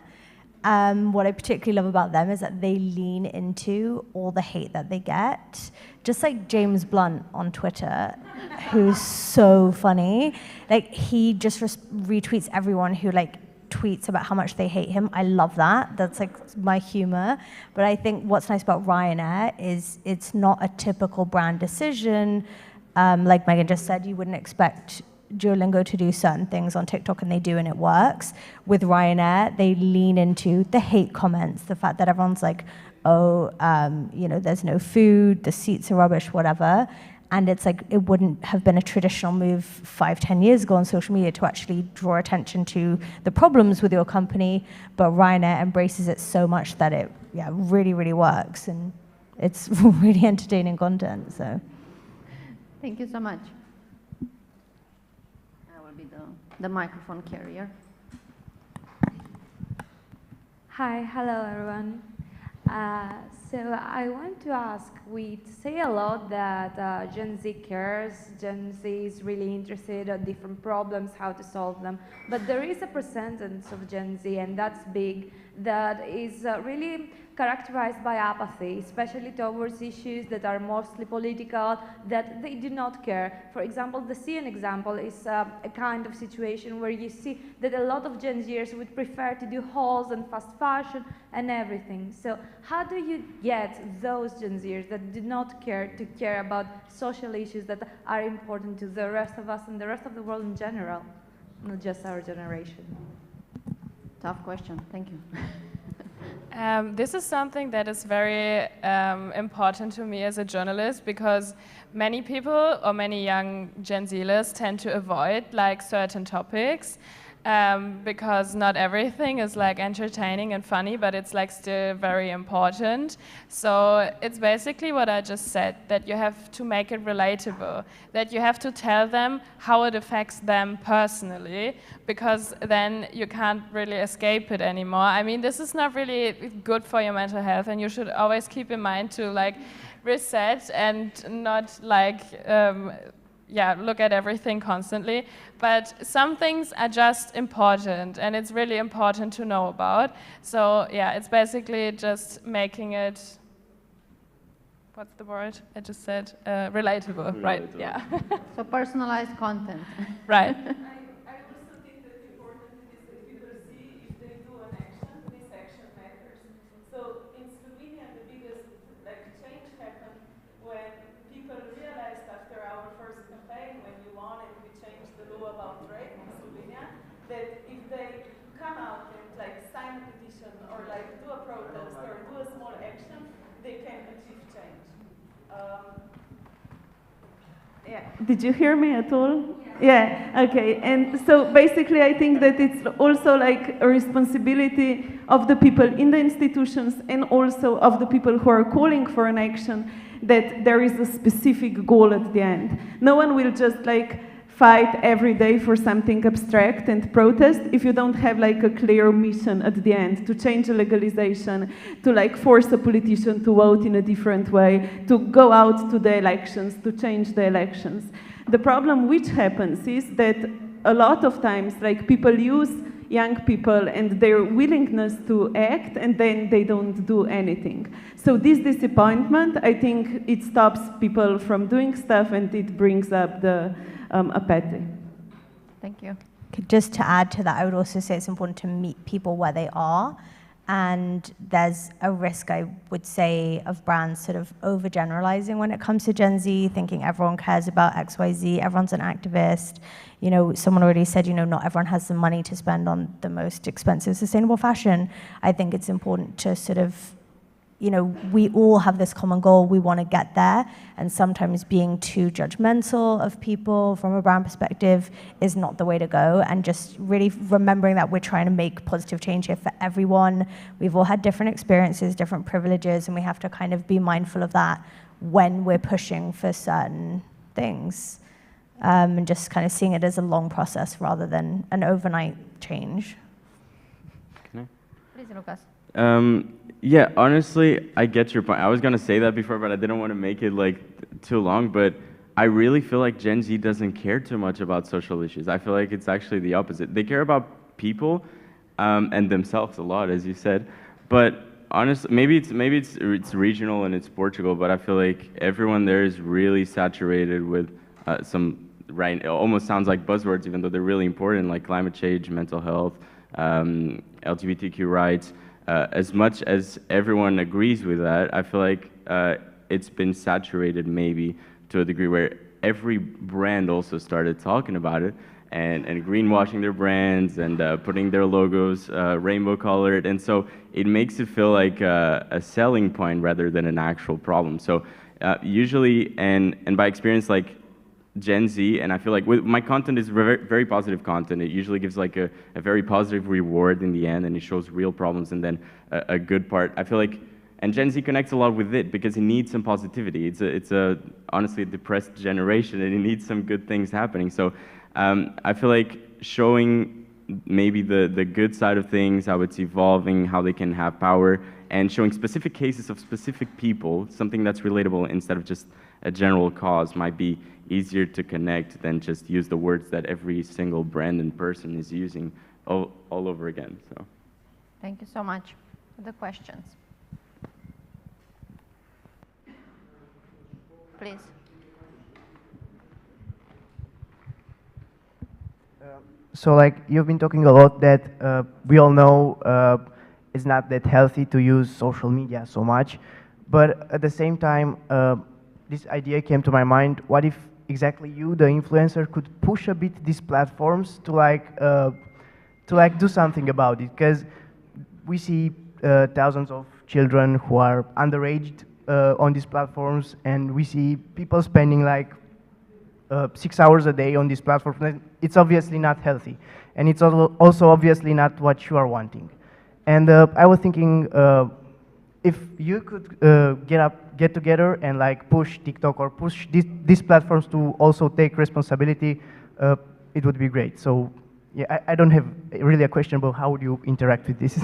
What I particularly love about them is that they lean into all the hate that they get. Just like James Blunt on Twitter, who's so funny. Like he just retweets everyone who like tweets about how much they hate him. I love that. That's like my humor. But I think what's nice about Ryanair is it's not a typical brand decision. Like Megan just said, you wouldn't expect Duolingo to do certain things on TikTok, and they do, and it works. With Ryanair, they lean into the hate comments, the fact that everyone's like, oh, there's no food, the seats are rubbish, whatever. And it's like, it wouldn't have been a traditional move 5-10 years ago on social media to actually draw attention to the problems with your company, but Ryanair embraces it so much that it really, really works, and it's really entertaining content, so. Thank you so much. I will be the microphone carrier. Hi, hello everyone. So I want to ask, we say a lot that Gen Z cares, Gen Z is really interested in different problems, how to solve them, but there is a percentage of Gen Z, and that's big, that is really characterized by apathy, especially towards issues that are mostly political, that they do not care. For example, the Syrian example is a kind of situation where you see that a lot of Gen Zers would prefer to do halls and fast fashion and everything. So how do you get those Gen Zers that do not care to care about social issues that are important to the rest of us and the rest of the world in general, not just our generation? Tough question. Thank you. This is something that is very important to me as a journalist, because many people or many young Gen Zers tend to avoid like certain topics because not everything is like entertaining and funny, but it's like still very important. So it's basically what I just said, that you have to make it relatable, that you have to tell them how it affects them personally, because then you can't really escape it anymore. I mean, this is not really good for your mental health, and you should always keep in mind to like reset and not like look at everything constantly. But some things are just important, and it's really important to know about. So yeah, it's basically just making it, what's the word I just said? Relatable, right? Yeah. So personalized content. Right. I also think that important is that people see if they do an action, this action matters. So in Slovenia, the biggest change happened when people realized after our first campaign, when you won and we changed the law about rape in Slovenia, that if they come out and sign a petition or do a protest or do a small action, they can achieve change. Yeah. Did you hear me at all? Yeah, okay. And so basically I think that it's also a responsibility of the people in the institutions and also of the people who are calling for an action, that there is a specific goal at the end. No one will just fight every day for something abstract and protest if you don't have a clear mission at the end to change the legalization, to force a politician to vote in a different way, to go out to the elections, to change the elections. The problem which happens is that a lot of times people use young people and their willingness to act, and then they don't do anything. So this disappointment, I think it stops people from doing stuff, and it brings up the apathy. Thank you. Just to add to that, I would also say it's important to meet people where they are. And there's a risk, I would say, of brands sort of overgeneralizing when it comes to Gen Z, thinking everyone cares about XYZ, everyone's an activist. You know, someone already said, not everyone has the money to spend on the most expensive sustainable fashion. I think it's important to sort of, we all have this common goal, we want to get there, and sometimes being too judgmental of people from a brand perspective is not the way to go, and just really remembering that we're trying to make positive change here for everyone. We've all had different experiences, different privileges, and we have to kind of be mindful of that when we're pushing for certain things, and just kind of seeing it as a long process rather than an overnight change. Can I? Please, Lucas. Yeah, honestly, I get your point. I was gonna say that before, but I didn't want to make it too long. But I really feel like Gen Z doesn't care too much about social issues. I feel like it's actually the opposite. They care about people and themselves a lot, as you said. But honestly, maybe it's regional and it's Portugal, but I feel like everyone there is really saturated with it almost sounds like buzzwords, even though they're really important, like climate change, mental health, LGBTQ rights. As much as everyone agrees with that, I feel like it's been saturated maybe to a degree where every brand also started talking about it and greenwashing their brands and putting their logos rainbow colored. And so it makes it feel like a selling point rather than an actual problem. So usually, and by experience, Gen Z, and I feel like my content is very, very positive content. It usually gives a very positive reward in the end, and it shows real problems and then a good part. I feel like, and Gen Z connects a lot with it because it needs some positivity. It's honestly a depressed generation, and it needs some good things happening. So I feel like showing maybe the good side of things, how it's evolving, how they can have power, and showing specific cases of specific people, something that's relatable instead of just a general cause might be easier to connect than just use the words that every single brand and person is using all over again. So, thank you so much for the questions. Please. So like you've been talking a lot that we all know it's not that healthy to use social media so much, but at the same time, this idea came to my mind. What if exactly you, the influencer, could push a bit these platforms to do something about it? Because we see thousands of children who are underaged on these platforms, and we see people spending like 6 hours a day on this platform. It's obviously not healthy, and it's also obviously not what you are wanting. And I was thinking, if you could get together and like push TikTok or push these platforms to also take responsibility, it would be great. So yeah, I don't have really a question about how would you interact with this.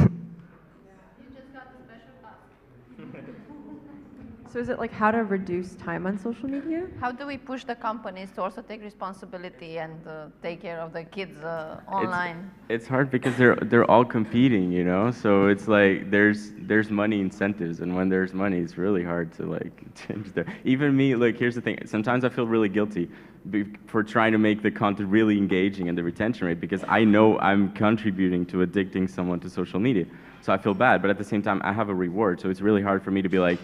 So is it like how to reduce time on social media? How do we push the companies to also take responsibility and take care of the kids online? It's hard because they're all competing, you know. So it's like there's money incentives, and when there's money, it's really hard to like change the. Even me, like here's the thing. Sometimes I feel really guilty for trying to make the content really engaging and the retention rate, because I know I'm contributing to addicting someone to social media. So I feel bad, but at the same time, I have a reward. So it's really hard for me to be like,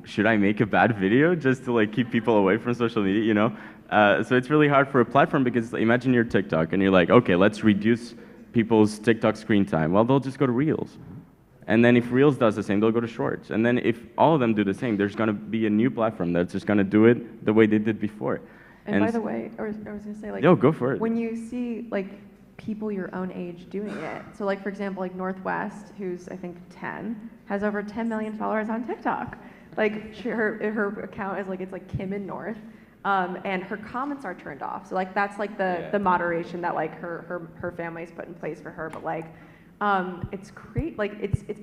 should I make a bad video just to like keep people away from social media, you know? So it's really hard for a platform, because imagine you're TikTok and you're like, okay, let's reduce people's TikTok screen time. Well, they'll just go to Reels. And then if Reels does the same, they'll go to Shorts. And then if all of them do the same, there's gonna be a new platform that's just gonna do it the way they did before. And by the way, I was gonna say, like, yo, go for it. When you see like people your own age doing it, so like for example, like Northwest, who's I think 10, has over 10 million followers on TikTok. Like her account is like, it's like Kim and North, and her comments are turned off. So like that's like the moderation that like her family's put in place for her. But like it's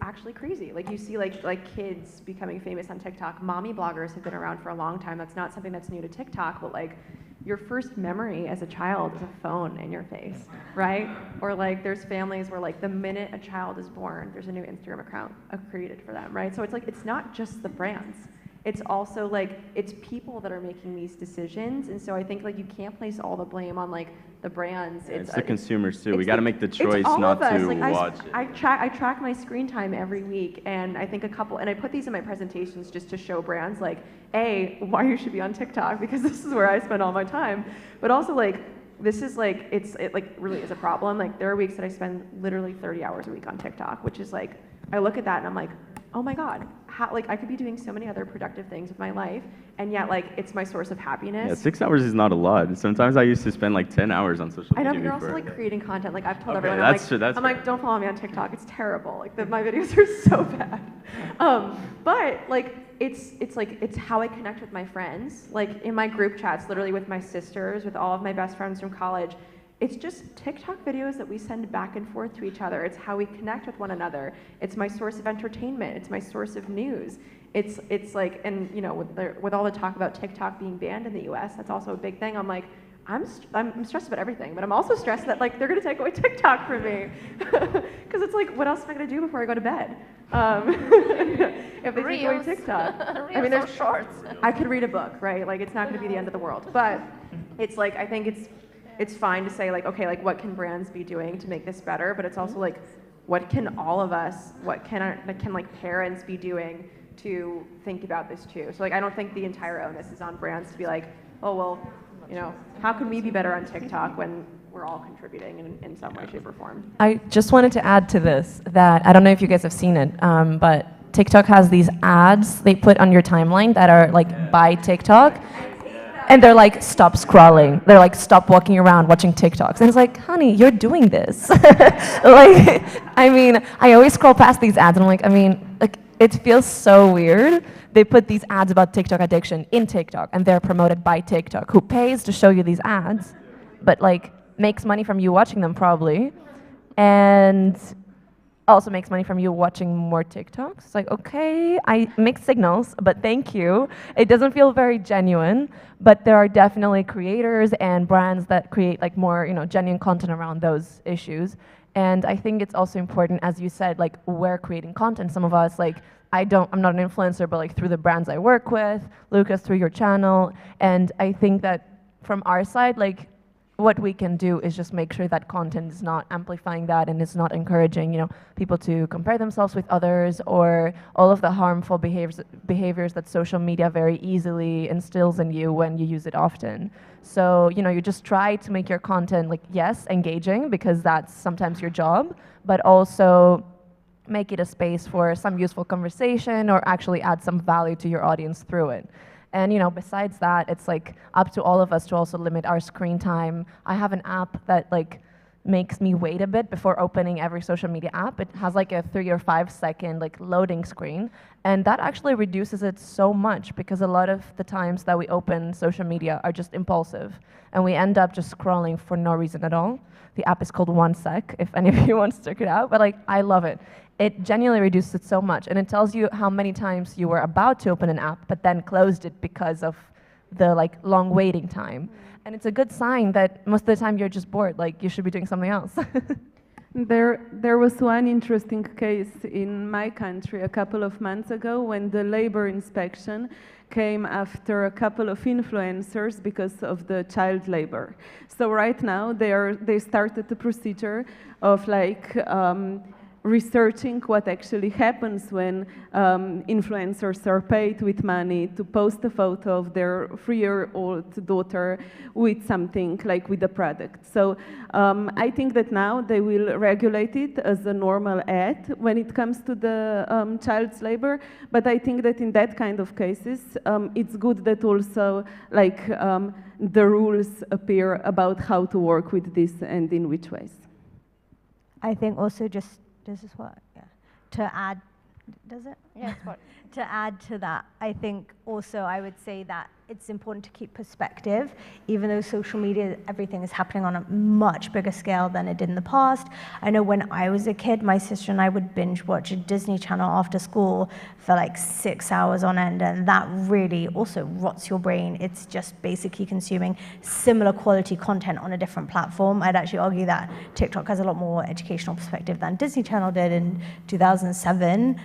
actually crazy. Like you see like kids becoming famous on TikTok. Mommy bloggers have been around for a long time. That's not something that's new to TikTok, but like your first memory as a child is a phone in your face, right? Or like there's families where like the minute a child is born, there's a new Instagram account created for them, right? So it's like, it's not just the brands. It's also like, it's people that are making these decisions. And so I think like you can't place all the blame on like the brands. It's the consumers too. We got to make the choice not to like watch it. I track my screen time every week, and I think and I put these in my presentations just to show brands like, A, why you should be on TikTok, because this is where I spend all my time. But also like, this is like, it like really is a problem. Like there are weeks that I spend literally 30 hours a week on TikTok, which is like, I look at that and I'm like, oh my God, how, like I could be doing so many other productive things with my life, and yet like it's my source of happiness. Yeah, 6 hours is not a lot. Sometimes I used to spend like 10 hours on social media. I know, but you're also like creating content. Like I've told everyone, that's true, I'm like, don't follow me on TikTok. It's terrible. Like my videos are so bad. But like it's how I connect with my friends. Like in my group chats, literally with my sisters, with all of my best friends from college. It's just TikTok videos that we send back and forth to each other. It's how we connect with one another. It's my source of entertainment. It's my source of news. It's like, and you know, with all the talk about TikTok being banned in the US, that's also a big thing. I'm like, I'm stressed about everything, but I'm also stressed that like they're gonna take away TikTok from me. Because it's like, what else am I gonna do before I go to bed? If they take away TikTok. I mean, there's shorts. I could read a book, right? Like it's not gonna be the end of the world. But it's like, I think it's fine to say like, okay, like what can brands be doing to make this better? But it's also like, what can all of us, what can like parents be doing to think about this too? So like, I don't think the entire onus is on brands to be like, oh, well, you know, how can we be better on TikTok when we're all contributing in some way, shape, or form? I just wanted to add to this that, I don't know if you guys have seen it, but TikTok has these ads they put on your timeline that are like, buy TikTok. And they're like, stop scrolling. They're like, stop walking around watching TikToks. And it's like, honey, you're doing this. Like, I mean, I always scroll past these ads and I'm like, I mean, like, it feels so weird. They put these ads about TikTok addiction in TikTok, and they're promoted by TikTok, who pays to show you these ads. But like, makes money from you watching them probably, and also makes money from you watching more TikToks. It's like, okay, I mixed signals, but thank you. It doesn't feel very genuine, but there are definitely creators and brands that create like more, genuine content around those issues. And I think it's also important, as you said, like we're creating content. Some of us, like, I'm not an influencer, but like through the brands I work with, Lucas through your channel. And I think that from our side, like what we can do is just make sure that content is not amplifying that and is not encouraging, people to compare themselves with others or all of the harmful behaviors that social media very easily instills in you when you use it often. So, you just try to make your content, like, yes, engaging, because that's sometimes your job, but also make it a space for some useful conversation or actually add some value to your audience through it. And besides that, it's like up to all of us to also limit our screen time. I have an app that like makes me wait a bit before opening every social media app. It has like a 3 or 5 second like loading screen, and that actually reduces it so much because a lot of the times that we open social media are just impulsive and we end up just scrolling for no reason at all. The app is called 1sec, if any of you want to check it out, but like I love it. It genuinely reduces it so much, and it tells you how many times you were about to open an app but then closed it because of the like long waiting time. And it's a good sign that most of the time you're just bored, like you should be doing something else. There was one interesting case in my country a couple of months ago when the labor inspection came after a couple of influencers because of the child labor. So right now they started the procedure of like researching what actually happens when influencers are paid with money to post a photo of their 3-year-old daughter with something, like with a product. So I think that now they will regulate it as a normal ad when it comes to the child's labor, but I think that in that kind of cases, it's good that also like the rules appear about how to work with this and in which ways. I think also just, does this work? Yeah. To add, does it? Yes, what? To add to that, I think also I would say that it's important to keep perspective, even though social media, everything is happening on a much bigger scale than it did in the past. I know when I was a kid, my sister and I would binge watch a Disney Channel after school for like 6 hours on end, and that really also rots your brain. It's just basically consuming similar quality content on a different platform. I'd actually argue that TikTok has a lot more educational perspective than Disney Channel did in 2007.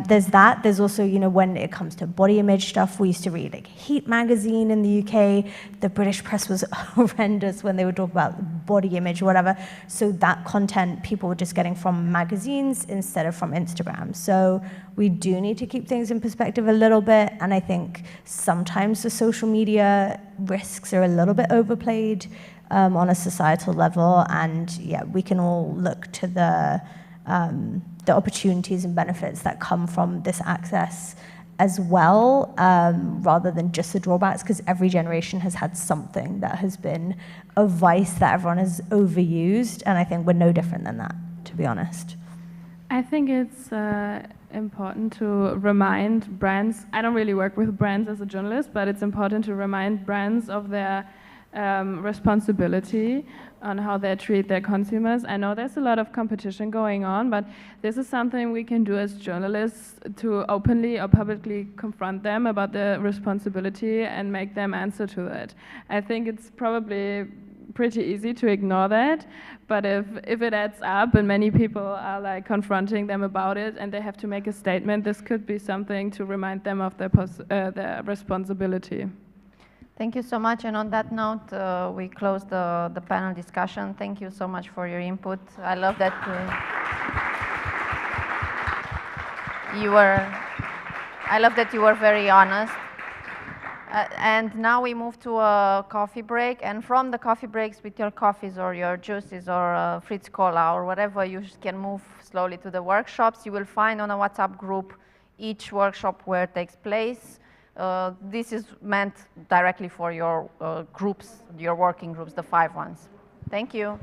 There's that. There's also, when it comes to body image stuff, we used to read like Heat magazine in the UK. The British press was horrendous when they would talk about body image or whatever. So that content people were just getting from magazines instead of from Instagram. So we do need to keep things in perspective a little bit. And I think sometimes the social media risks are a little bit overplayed on a societal level. And yeah, we can all look to the opportunities and benefits that come from this access as well, rather than just the drawbacks, because every generation has had something that has been a vice that everyone has overused, and I think we're no different than that, to be honest. I think it's important to remind brands. I don't really work with brands as a journalist, but it's important to remind brands of their responsibility on how they treat their consumers. I know there's a lot of competition going on, but this is something we can do as journalists to openly or publicly confront them about the responsibility and make them answer to it. I think it's probably pretty easy to ignore that, but if it adds up and many people are like confronting them about it and they have to make a statement, this could be something to remind them of their responsibility. Thank you so much. And on that note, we close the panel discussion. Thank you so much for your input. I love that you were very honest. And now we move to a coffee break. And from the coffee breaks with your coffees or your juices or Fritz Cola or whatever, you can move slowly to the workshops. You will find on a WhatsApp group each workshop where it takes place. This is meant directly for your groups, your working groups, the 5 ones. Thank you.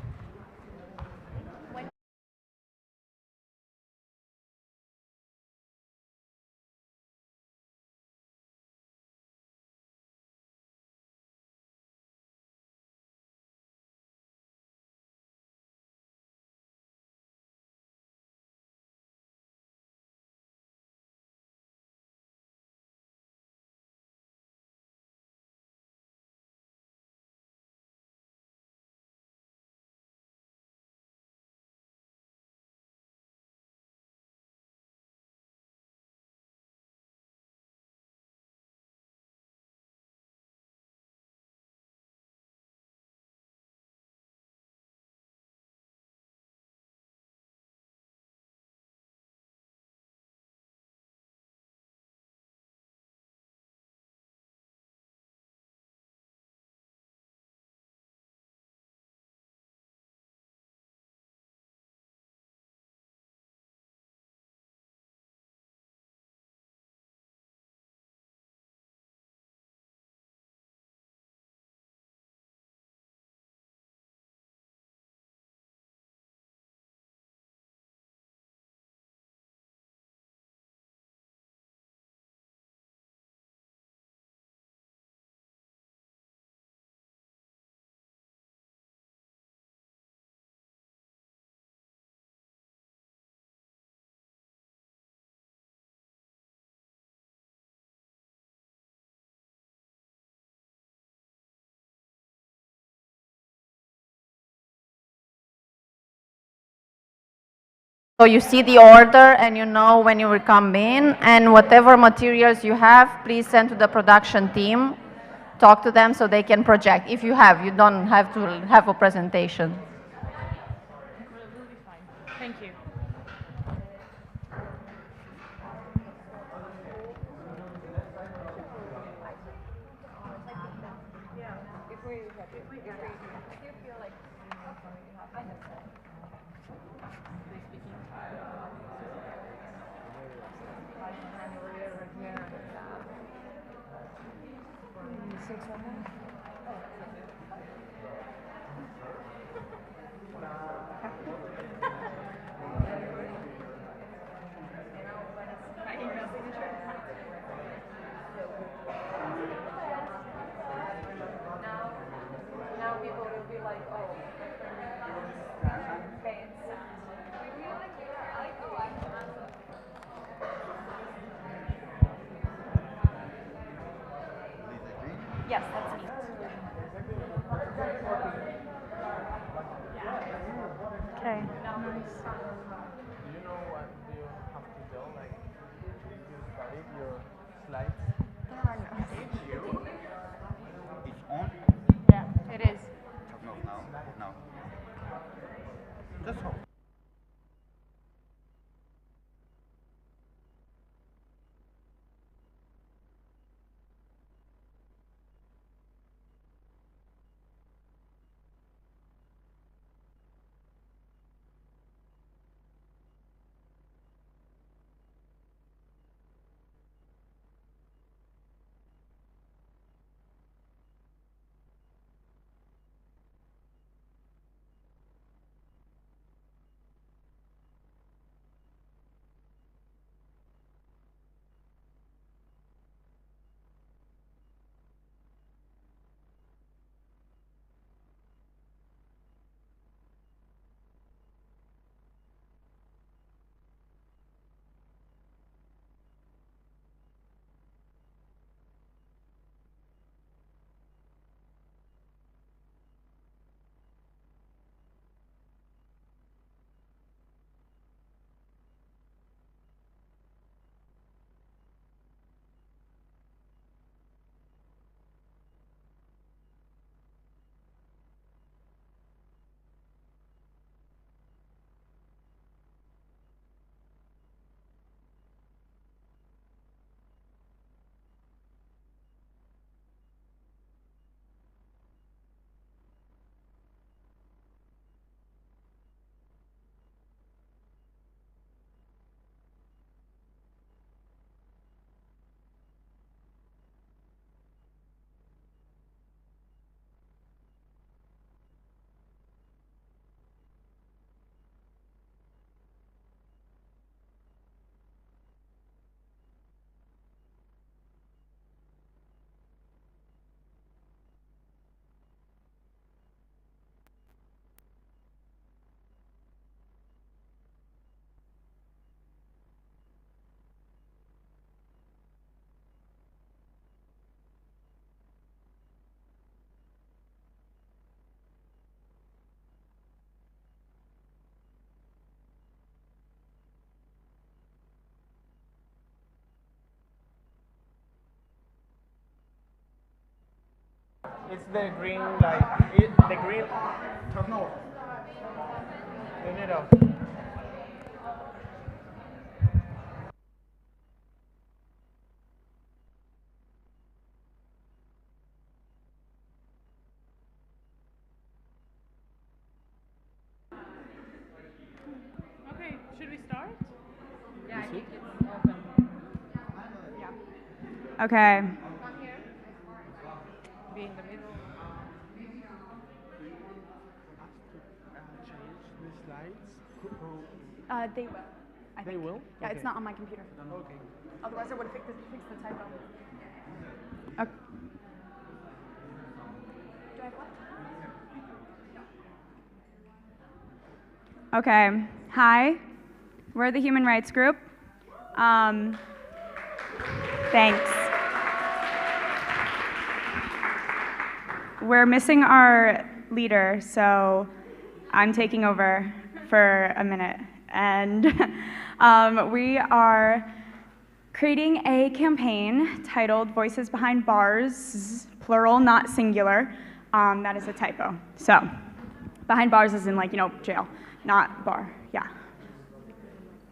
So you see the order and you know when you will come in, and whatever materials you have, please send to the production team. Talk to them so they can project. If you have, you don't have to have a presentation. Thank you. Yes, that's me. Okay, nice. Do you know what do you have to do? Like, did you study your slides? There are no. It's on? Yeah, it is. No, no. Just hold. It's the green light. The green. Turn off. Turn it off. Okay, should we start? Yeah, I think it's open. Yeah. Okay. Come here. Be in the middle. Change the slides. They will. They will? Yeah, Okay. it's not on my computer. Okay. Otherwise, I would have fixed the typo. Okay. Do I have what? Okay. Hi. We're the Human Rights Group. Thanks. We're missing our leader, so I'm taking over for a minute. and we are creating a campaign titled Voices Behind Bars, plural, not singular. That is a typo. So, behind bars is in like, jail, not bar, yeah.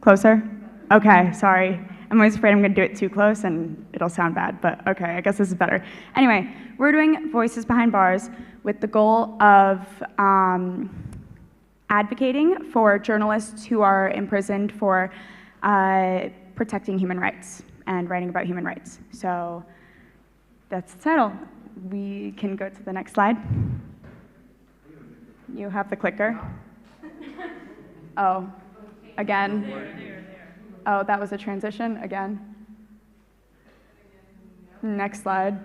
Closer? Okay, sorry. I'm always afraid I'm gonna do it too close and it'll sound bad, but okay, I guess this is better. Anyway, we're doing Voices Behind Bars with the goal of advocating for journalists who are imprisoned for protecting human rights and writing about human rights. So that's the title. We can go to the next slide. You have the clicker. Oh, again. Oh, that was a transition again. Next slide.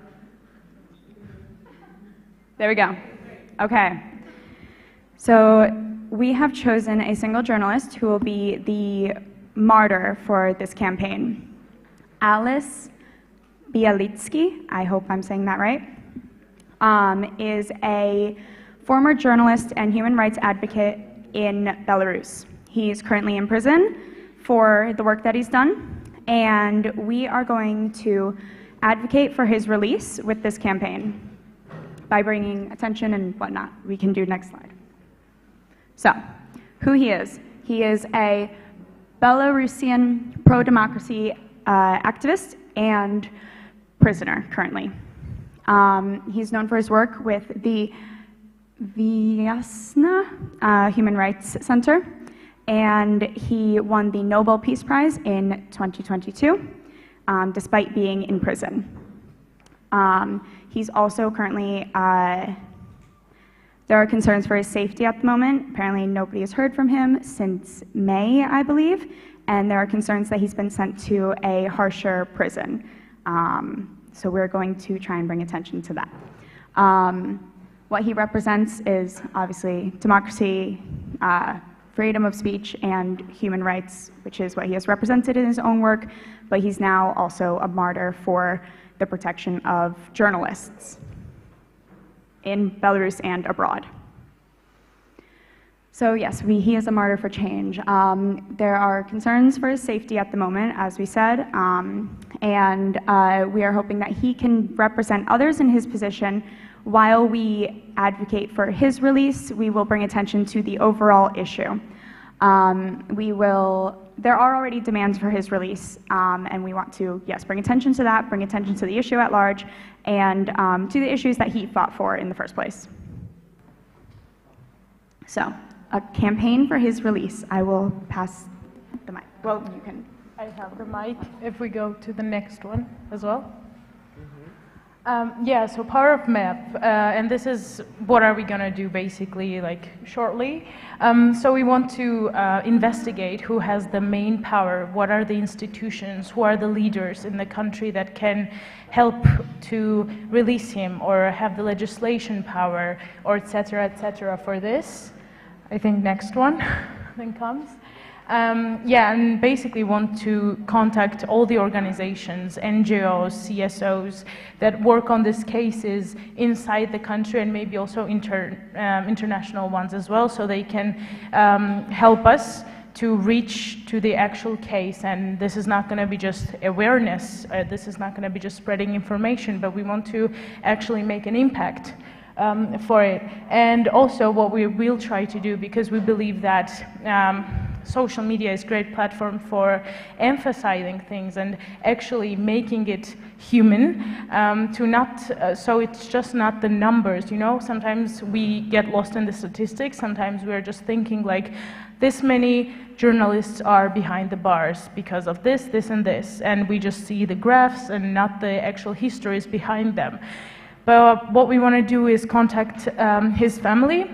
There we go. Okay. So we have chosen a single journalist who will be the martyr for this campaign. Alice Bialitsky, I hope I'm saying that right, is a former journalist and human rights advocate in Belarus. He's currently in prison for the work that he's done, and we are going to advocate for his release with this campaign by bringing attention and whatnot. We can do next slide. So, who he is a Belarusian pro-democracy activist and prisoner currently. He's known for his work with the Vyasna Human Rights Center, and he won the Nobel Peace Prize in 2022, despite being in prison. He's also currently, there are concerns for his safety at the moment. Apparently nobody has heard from him since May, I believe, and there are concerns that he's been sent to a harsher prison. So we're going to try and bring attention to that. What he represents is obviously democracy, freedom of speech, and human rights, which is what he has represented in his own work, but he's now also a martyr for the protection of journalists in Belarus and abroad. So yes, he is a martyr for change. There are concerns for his safety at the moment, as we said, and we are hoping that he can represent others in his position. While we advocate for his release, we will bring attention to the overall issue. There are already demands for his release, and we want to, yes, bring attention to that, bring attention to the issue at large, and to the issues that he fought for in the first place. So, a campaign for his release. I will pass the mic. Well, you can. I have the mic if we go to the next one as well. Yeah, so power of map, and this is what are we gonna do basically, like shortly. So we want to investigate who has the main power, what are the institutions, who are the leaders in the country that can help to release him or have the legislation power or et cetera for this. I think next one then comes. Yeah, and basically want to contact all the organizations, NGOs, CSOs that work on these cases inside the country and maybe also international ones as well, so they can help us to reach to the actual case. And this is not going to be just awareness, this is not going to be just spreading information, but we want to actually make an impact for it. And also what we will try to do, because we believe that social media is a great platform for emphasizing things and actually making it human, to not, so it's just not the numbers, you know, sometimes we get lost in the statistics, sometimes we're just thinking like, this many journalists are behind the bars because of this, this, and this, and we just see the graphs and not the actual histories behind them. But what we want to do is contact his family.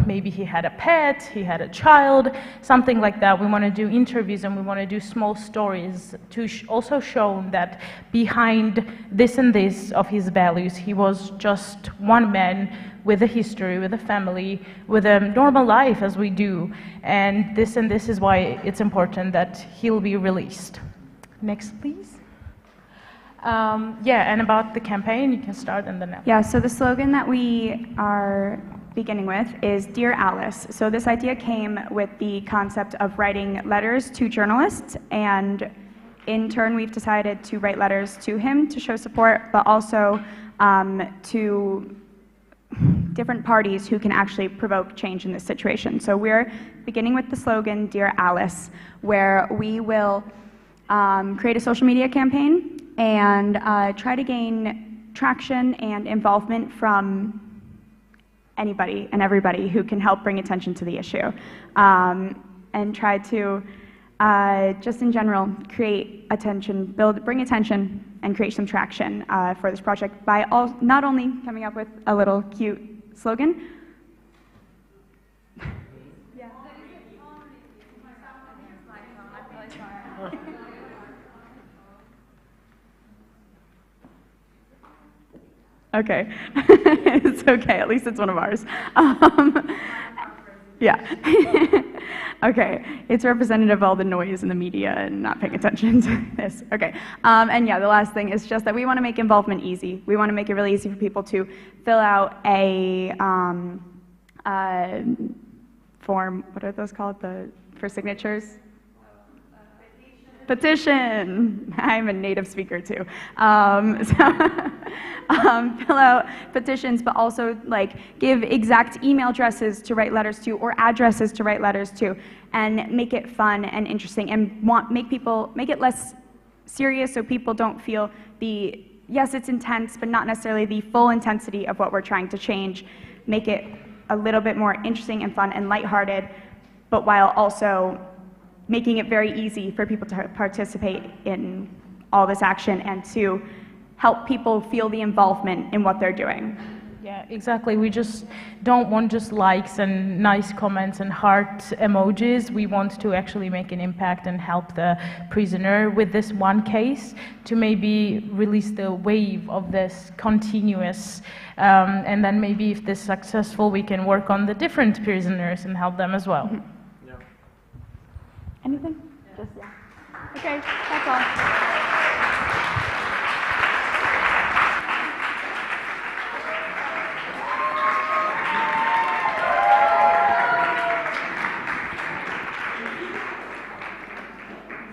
Maybe he had a pet, he had a child, something like that. We want to do interviews and we want to do small stories to also show that behind this and this of his values, he was just one man with a history, with a family, with a normal life as we do. And this is why it's important that he'll be released. Next, please. Yeah, and about the campaign, you can start and then. Yeah, so the slogan that we are beginning with is Dear Alice. So this idea came with the concept of writing letters to journalists, and in turn we've decided to write letters to him to show support, but also to different parties who can actually provoke change in this situation. So we're beginning with the slogan Dear Alice, where we will create a social media campaign and try to gain traction and involvement from anybody and everybody who can help bring attention to the issue, and try to just in general create attention, bring attention and create some traction for this project by not only coming up with a little cute slogan. Okay, it's okay, at least it's one of ours. Yeah. Okay, it's representative of all the noise in the media and not paying attention to this. Okay, and yeah, the last thing is just that we want to make involvement easy. We want to make it really easy for people to fill out a form. What are those called? For signatures? Petition. I'm a native speaker too. Fill out petitions, but also give exact email addresses to write letters to or addresses to write letters to, and make it fun and interesting, and make it less serious so people don't feel yes, it's intense, but not necessarily the full intensity of what we're trying to change. Make it a little bit more interesting and fun and lighthearted, but while also making it very easy for people to participate in all this action and to help people feel the involvement in what they're doing. Yeah, exactly. We just don't want just likes and nice comments and heart emojis. We want to actually make an impact and help the prisoner with this one case to maybe release the wave of this continuous, and then maybe if this is successful, we can work on the different prisoners and help them as well. Mm-hmm. Anything? Just, yeah. Okay, that's all.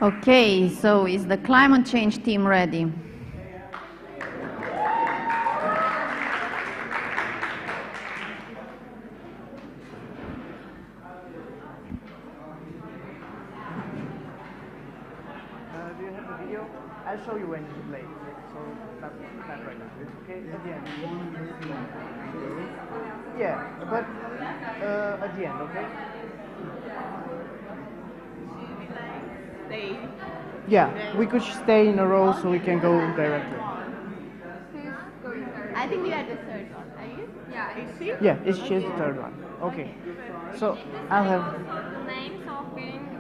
Okay, so is the climate change team ready? Do you have the video? I'll show you when it's played. So not right now. It's okay at the end. Yeah, but at the end, okay? Yeah, we could stay in a row so we can go directly. I think you are the third one. Are you? Yeah. Is she? Yeah, it's just the third one. Okay. So I'll have. The names of being the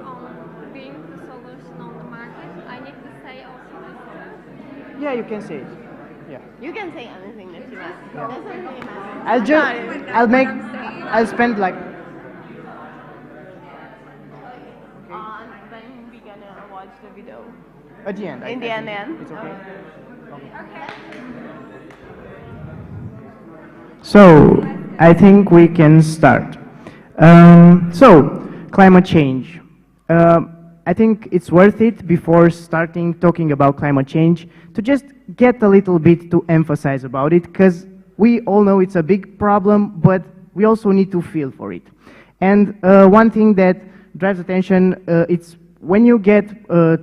solution on the market. I need to say also this. Yeah, you can say it. Yeah. You can say anything that you want. Yeah. Doesn't really matter. I'll spend like. Then we're gonna watch the video. At the end. In the end. It's okay. Okay. So I think we can start. So climate change. I think it's worth it before starting talking about climate change to just get a little bit to emphasize about it, because we all know it's a big problem, but we also need to feel for it. And one thing that drives attention, it's when you get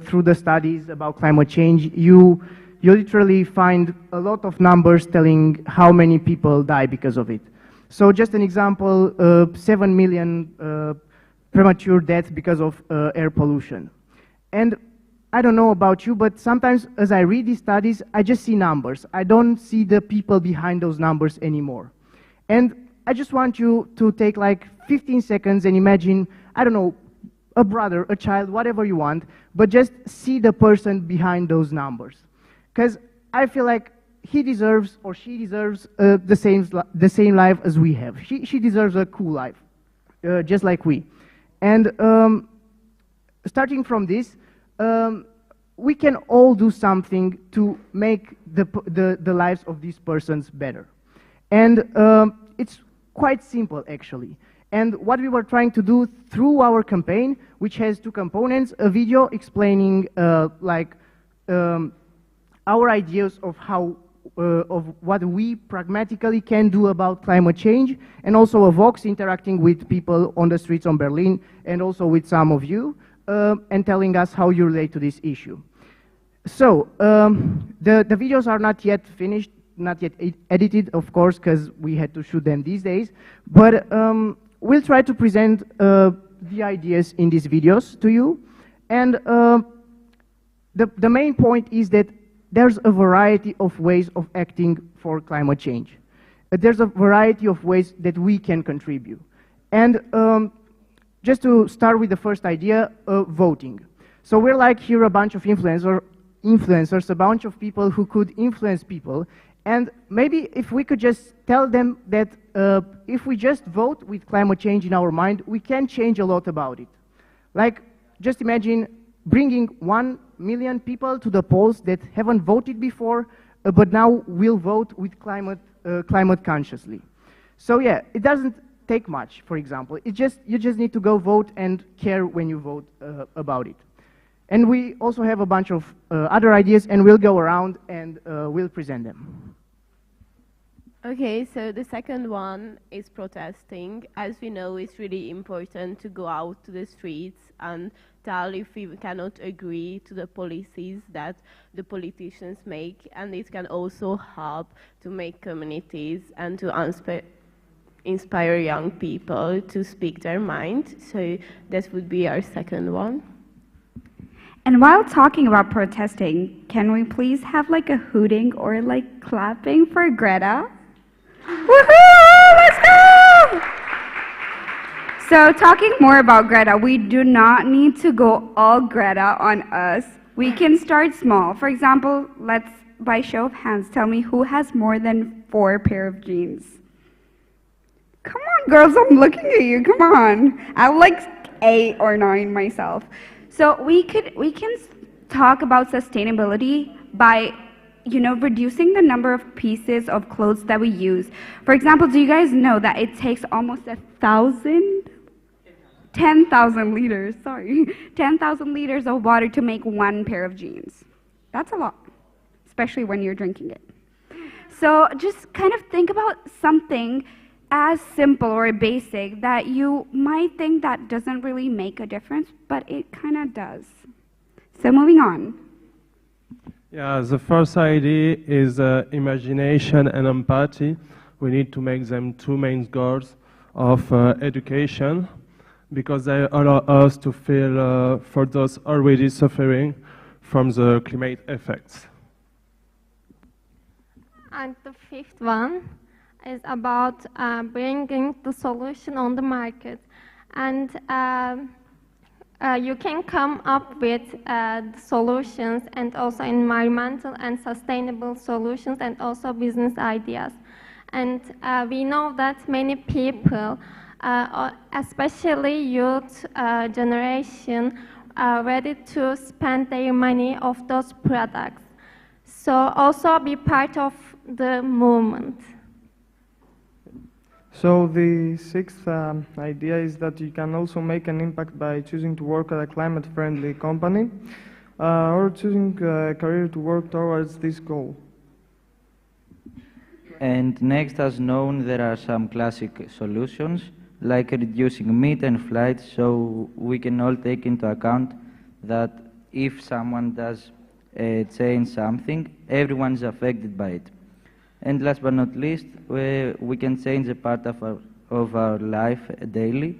through the studies about climate change, you literally find a lot of numbers telling how many people die because of it. So just an example, 7 million premature deaths because of air pollution. And I don't know about you, but sometimes as I read these studies, I just see numbers. I don't see the people behind those numbers anymore. And I just want you to take like 15 seconds and imagine, I don't know, a brother, a child, whatever you want, but just see the person behind those numbers. Because I feel like he deserves or she deserves the same life as we have. She deserves a cool life, just like we. And starting from this, we can all do something to make the lives of these persons better. And it's quite simple, actually. And what we were trying to do through our campaign, which has two components, a video explaining our ideas of how of what we pragmatically can do about climate change, and also a Vox interacting with people on the streets of Berlin, and also with some of you, and telling us how you relate to this issue. So, the videos are not yet finished, not yet edited, of course, because we had to shoot them these days, but we'll try to present the ideas in these videos to you. And the main point is that there's a variety of ways of acting for climate change. There's a variety of ways that we can contribute. And just to start with the first idea, voting. So we're like here a bunch of influencers, a bunch of people who could influence people. And maybe if we could just tell them that if we just vote with climate change in our mind, we can change a lot about it. Like, just imagine bringing 1 million people to the polls that haven't voted before, but now will vote with climate consciously. So yeah, it doesn't take much, for example. You just need to go vote and care when you vote about it. And we also have a bunch of other ideas, and we'll go around and we'll present them. Okay, so the second one is protesting. As we know, it's really important to go out to the streets and tell if we cannot agree to the policies that the politicians make, and it can also help to make communities and to inspire young people to speak their mind. So that would be our second one. And while talking about protesting, can we please have like a hooting or like clapping for Greta? Woohoo! Let's go! So talking more about Greta, we do not need to go all Greta on us. We can start small. For example, let's, by show of hands, tell me who has more than 4 pair of jeans. Come on, girls, I'm looking at you. Come on. I would like 8 or 9 myself. So we can talk about sustainability by reducing the number of pieces of clothes that we use. For example, do you guys know that it takes almost 10,000 liters, 10,000 liters of water to make 1 pair of jeans? That's a lot, especially when you're drinking it. So just kind of think about something as simple or basic that you might think that doesn't really make a difference, but it kind of does. So moving on. Yeah, the first idea is imagination and empathy. We need to make them 2 main goals of education, because they allow us to feel for those already suffering from the climate effects. And the 5th one is about bringing the solution on the market. And you can come up with solutions, and also environmental and sustainable solutions, and also business ideas. And we know that many people, especially youth generation, are ready to spend their money of those products. So also be part of the movement. So the 6th idea is that you can also make an impact by choosing to work at a climate-friendly company or choosing a career to work towards this goal. And next, as known, there are some classic solutions like reducing meat and flights, so we can all take into account that if someone does change something, everyone is affected by it. And last but not least, we can change a part of our life daily,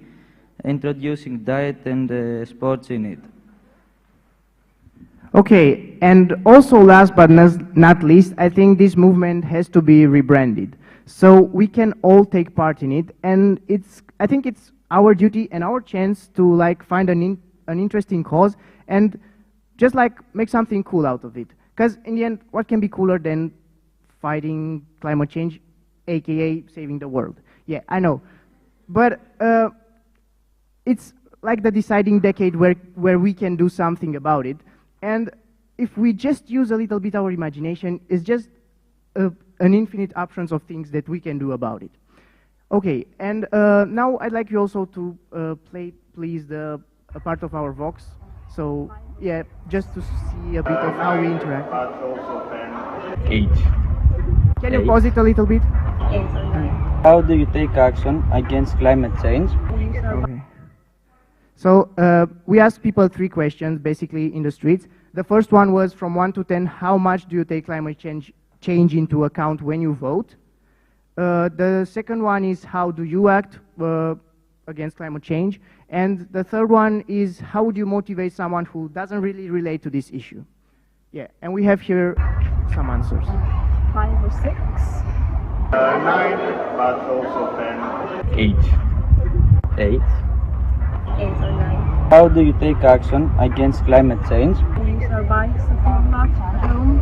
introducing diet and sports in it. Okay, and also last but not least, I think this movement has to be rebranded. So we can all take part in it, and I think it's our duty and our chance to like find an interesting cause and just like make something cool out of it. Because in the end, what can be cooler than fighting climate change, aka saving the world? Yeah, I know. But it's like the deciding decade where we can do something about it. And if we just use a little bit our imagination, it's just an infinite options of things that we can do about it. Okay, and now I'd like you also to play, please, a part of our Vox. So, yeah, just to see a bit of how we interact. 8. Can you pause it a little bit? How do you take action against climate change? Okay. So we asked people 3 questions, basically, in the streets. The first one was from 1 to 10, how much do you take climate change into account when you vote? The second one is, how do you act against climate change? And the third one is, how would you motivate someone who doesn't really relate to this issue? Yeah, and we have here some answers. 5 or 6. 9, but also 10. 8. 8. 8 or 9. How do you take action against climate change? Use our bikes at home.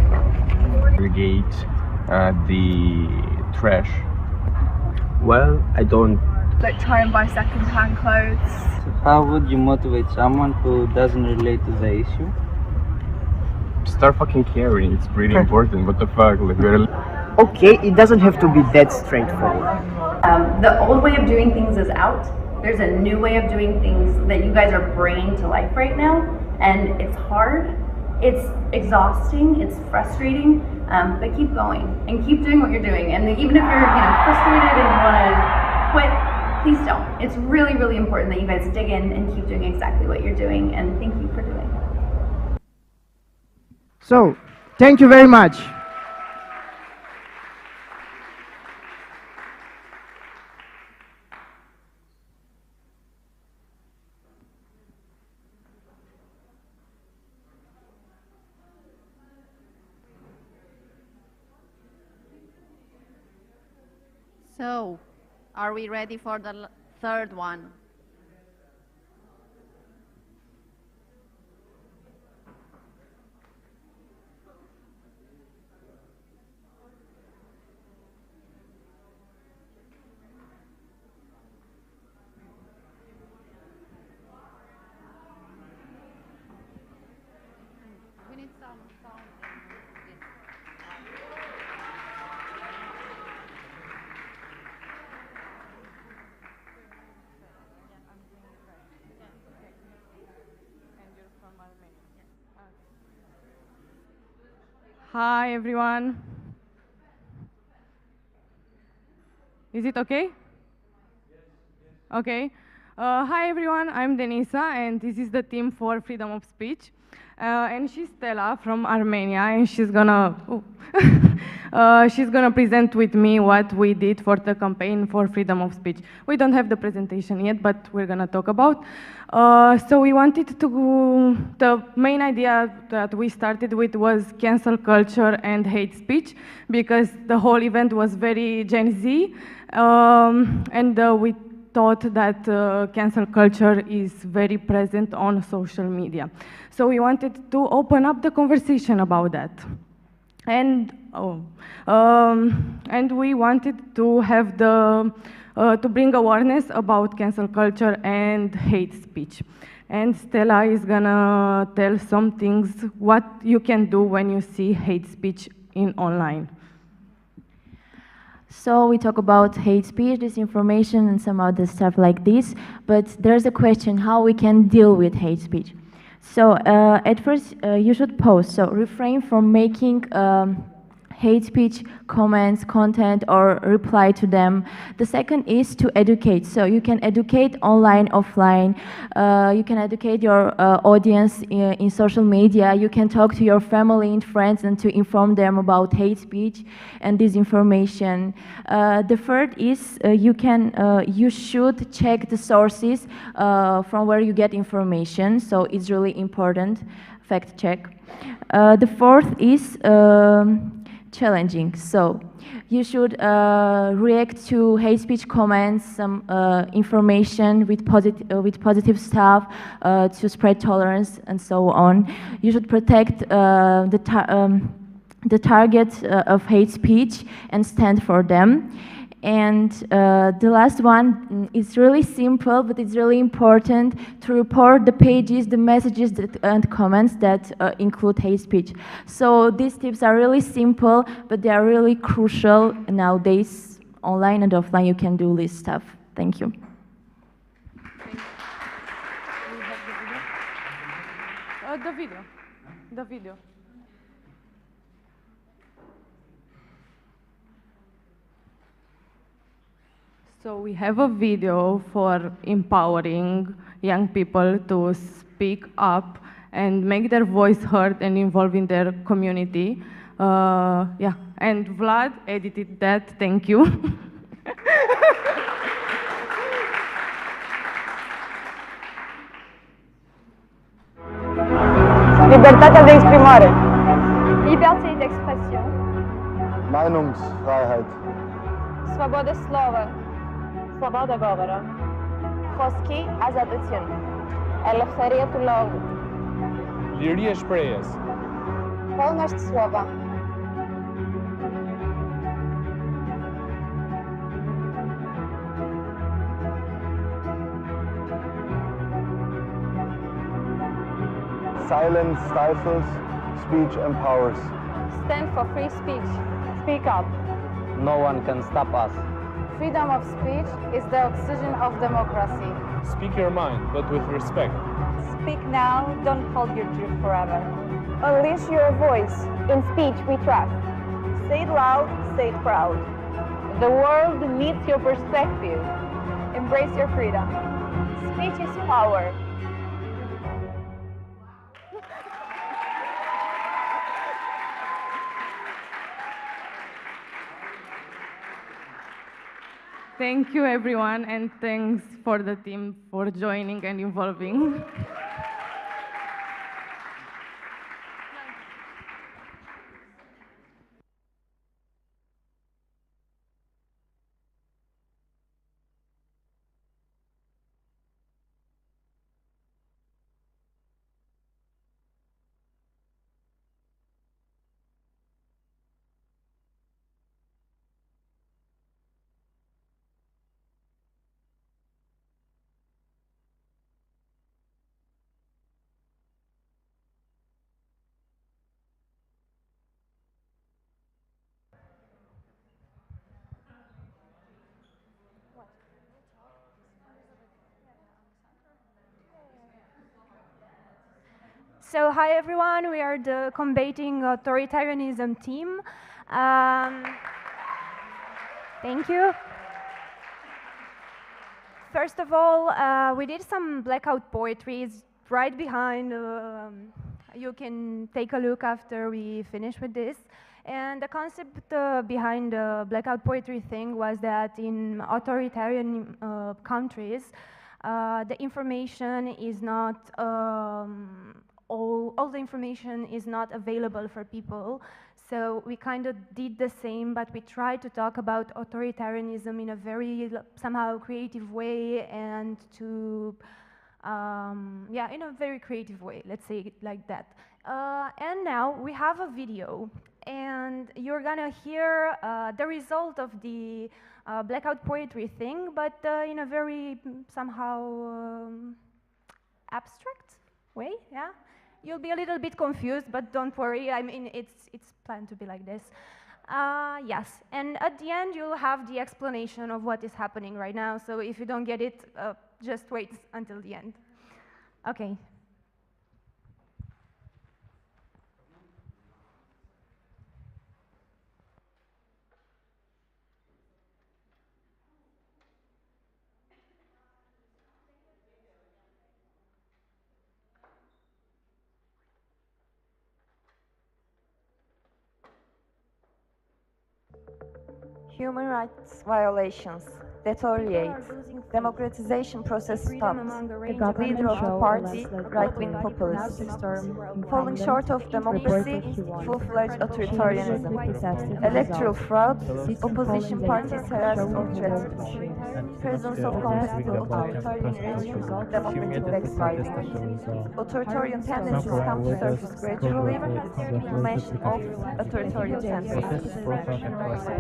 Segregate the trash. Well, I don't. Like try and buy second-hand clothes. How would you motivate someone who doesn't relate to the issue? Start fucking caring. It's pretty important. What the fuck? Like, we're... Okay, it doesn't have to be that straightforward. The old way of doing things is out. There's a new way of doing things that you guys are bringing to life right now, and it's hard, it's exhausting, it's frustrating, but keep going and keep doing what you're doing. And even if you're frustrated and you want to quit, please don't. It's really, really important that you guys dig in and keep doing exactly what you're doing, and thank you for doing it. So, thank you very much. So, are we ready for the third one? We need some sound. Hi everyone. Is it okay? Okay. Hi everyone, I'm Denisa and this is the team for freedom of speech. And she's Stella from Armenia and she's gonna present with me what we did for the campaign for freedom of speech. We don't have the presentation yet, but we're gonna talk about. So we wanted to, the main idea that we started with was cancel culture and hate speech, because the whole event was very Gen Z, and we thought that cancel culture is very present on social media. So we wanted to open up the conversation about that. And we wanted to have to bring awareness about cancel culture and hate speech. And Stella is gonna tell some things what you can do when you see hate speech in online. So we talk about hate speech, disinformation, and some other stuff like this, but there's a question how we can deal with hate speech. So at first, you should pause, so refrain from making hate speech comments, content, or reply to them. The second is to educate. So you can educate online, offline. You can educate your audience in social media. You can talk to your family and friends and to inform them about hate speech and disinformation. The third is you should check the sources from where you get information. So it's really important, fact check. The fourth is challenging. So you should react to hate speech comments, some information with positive stuff to spread tolerance and so on. You should protect the target of hate speech and stand for them. And the last one is really simple, but it's really important to report the pages, the messages and comments that include hate speech. So these tips are really simple, but they are really crucial nowadays online and offline you can do this stuff. Thank you. The video. So we have a video for empowering young people to speak up and make their voice heard and involved in their community. Yeah, and Vlad edited that, thank you. Libertatea de exprimare. Liberté d'expression. Meinungsfreiheit. Свобода слова. Свобода говора. Խոսքի ազատություն. Ελευθερία του λόγου. Лирия шпреес. Wolność słowa. Silence stifles, speech empowers. Stand for free speech. Speak up. No one can stop us. Freedom of speech is the oxygen of democracy. Speak your mind, but with respect. Speak now, don't hold your truth forever. Unleash your voice. In speech we trust. Say it loud, say it proud. The world needs your perspective. Embrace your freedom. Speech is power. Thank you, everyone, and thanks for the team for joining and involving. So hi everyone, we are the combating authoritarianism team. Thank you. First of all, we did some blackout poetries right behind. You can take a look after we finish with this. And the concept behind the blackout poetry thing was that in authoritarian countries, the information is not all the information is not available for people. So we kind of did the same, but we tried to talk about authoritarianism in a very somehow creative way and to, yeah, in a very creative way, let's say it like that. And now we have a video, and you're gonna hear the result of the blackout poetry thing, but in a very somehow abstract way, yeah? You'll be a little bit confused, but don't worry. I mean, it's planned to be like this. Yes, and at the end, you'll have the explanation of what is happening right now. So if you don't get it, just wait until the end. Okay. Human rights violations deteriorate. Democratization process stops. The leader of the party, right-wing populists. Falling short of democracy, full-fledged authoritarianism. Electoral fraud, opposition parties harassed or threatened. Presence of competitive authoritarian regimes, democratic backsliding. Authoritarian tendencies come to surface gradually, mention of authoritarian tendencies.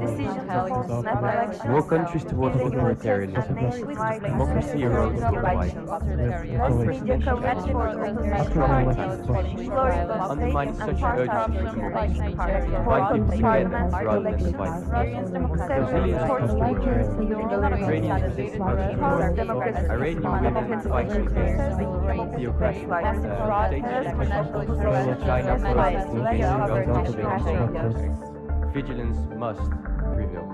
Decision to hold snap elections, More countries towards illegal authoritarianism. Democracy erodes the right. Undermines such urgency for democracy, inviting dependence rather than confinement. Brazilians trust democracy. Ukrainians resist democracy. Iranian women fight against theocratic dictatorships. China protests against government. Vigilance must prevail.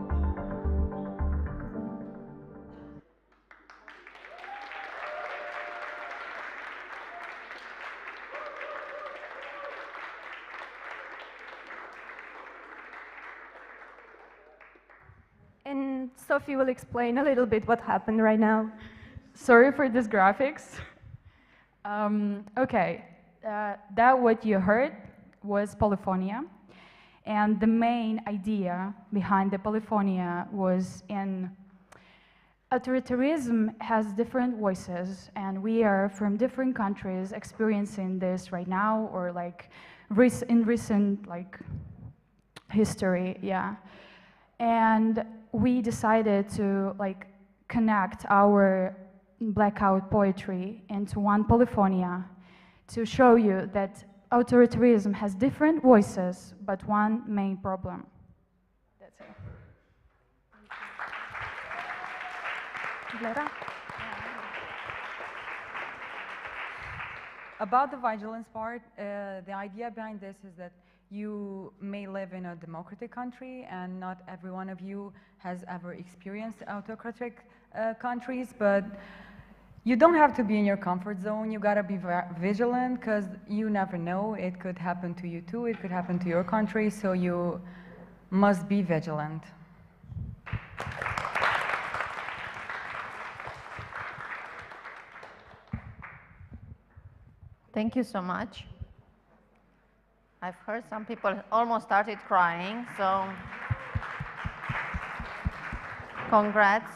And Sophie will explain a little bit what happened right now. Sorry for these graphics. Okay, that what you heard was polyphonia. And the main idea behind the polyphonia was in authoritarianism has different voices, and we are from different countries experiencing this right now, or like in recent like history, yeah. And we decided to like connect our blackout poetry into one polyphonia to show you that authoritarianism has different voices, but one main problem. That's it. About the vigilance part, the idea behind this is that you may live in a democratic country and not every one of you has ever experienced autocratic countries, but you don't have to be in your comfort zone. You gotta be vigilant because you never know. It could happen to you too. It could happen to your country, so you must be vigilant. Thank you so much. I've heard some people almost started crying, so congrats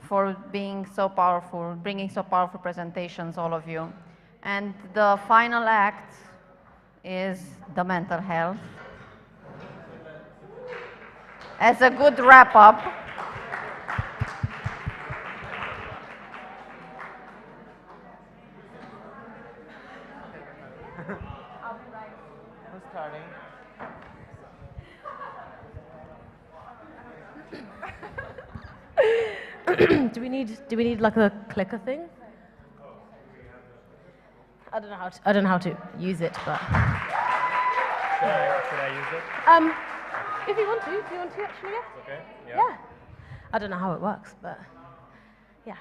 for being so powerful, bringing so powerful presentations, all of you. And the final act is the mental health. As a good wrap-up, Who's starting? do we need like a clicker thing? I don't know how to use it, but Should I use it? if you want to actually, yeah. Okay. Yeah. I don't know how it works, but yeah.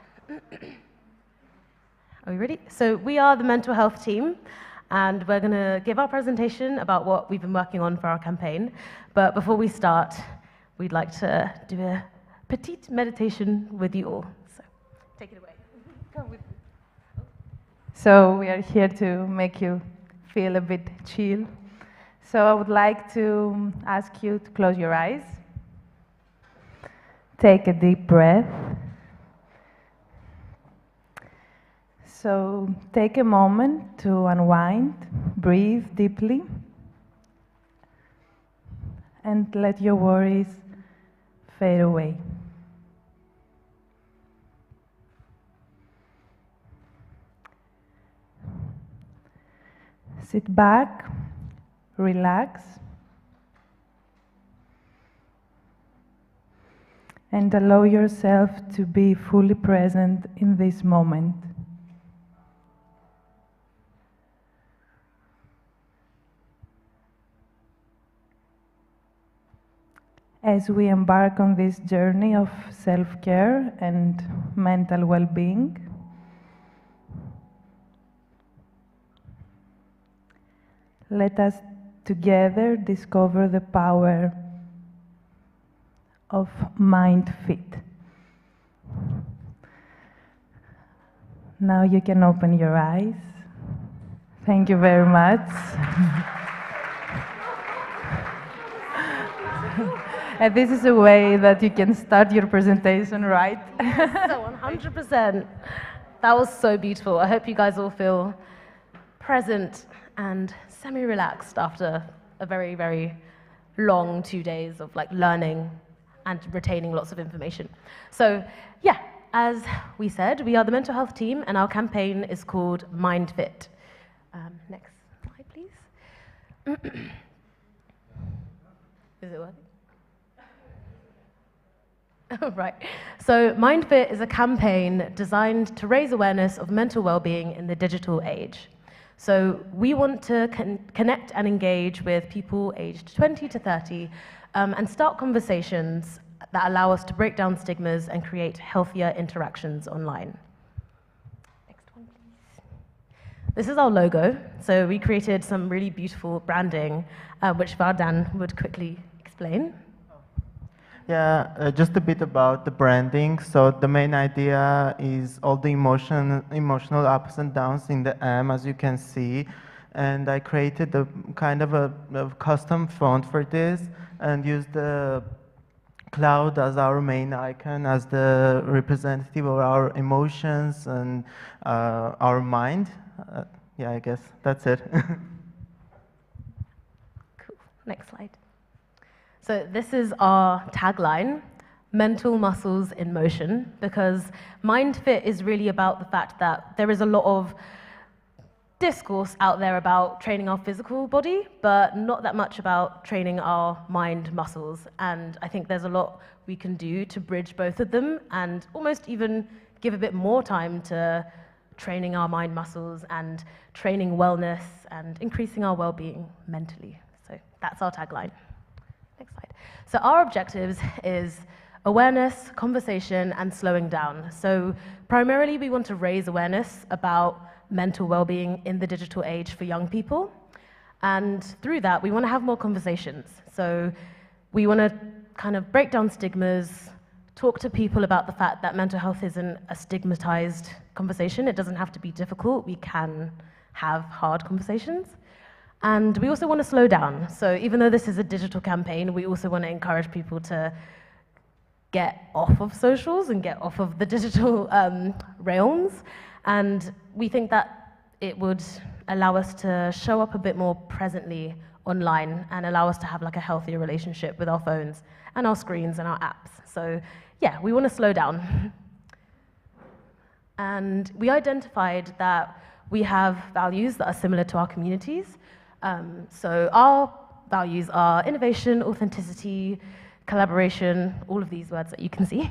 Are we ready? So we are the mental health team, and we're going to give our presentation about what we've been working on for our campaign. But before we start, we'd like to do a petite meditation with you all. So take it away. Come with me. So we are here to make you feel a bit chill. So I would like to ask you to close your eyes. Take a deep breath. So take a moment to unwind, breathe deeply, and let your worries fade away. Sit back, relax, and allow yourself to be fully present in this moment. As we embark on this journey of self-care and mental well-being, let us together discover the power of Mind Fit. Now you can open your eyes. Thank you very much. And this is a way that you can start your presentation, right? So 100%. That was so beautiful. I hope you guys all feel present and semi-relaxed after a very, very long 2 days of like learning and retaining lots of information. So yeah, as we said, we are the mental health team, and our campaign is called Mind Fit. Next slide, please. Is it working? Right. So Mind Fit is a campaign designed to raise awareness of mental well-being in the digital age. So we want to connect and engage with people aged 20 to 30 and start conversations that allow us to break down stigmas and create healthier interactions online. Next one, please. This is our logo. So we created some really beautiful branding, which Vardan would quickly explain. Yeah, just a bit about the branding. So the main idea is all the emotional ups and downs in the M, as you can see. And I created a kind of a custom font for this and used the cloud as our main icon, as the representative of our emotions and our mind. Yeah, I guess that's it. Cool. Next slide. So this is our tagline, mental muscles in motion, because Mind Fit is really about the fact that there is a lot of discourse out there about training our physical body, but not that much about training our mind muscles. And I think there's a lot we can do to bridge both of them and almost even give a bit more time to training our mind muscles and training wellness and increasing our well-being mentally. So that's our tagline. Next slide. So our objectives is awareness, conversation, and slowing down. So primarily we want to raise awareness about mental well-being in the digital age for young people. And through that, we want to have more conversations. So we want to kind of break down stigmas, talk to people about the fact that mental health isn't a stigmatized conversation. It doesn't have to be difficult. We can have hard conversations. And we also want to slow down. So even though this is a digital campaign, we also want to encourage people to get off of socials and get off of the digital realms. And we think that it would allow us to show up a bit more presently online and allow us to have like a healthier relationship with our phones and our screens and our apps. So yeah, we want to slow down. And we identified that we have values that are similar to our communities. So our values are innovation, authenticity, collaboration, all of these words that you can see.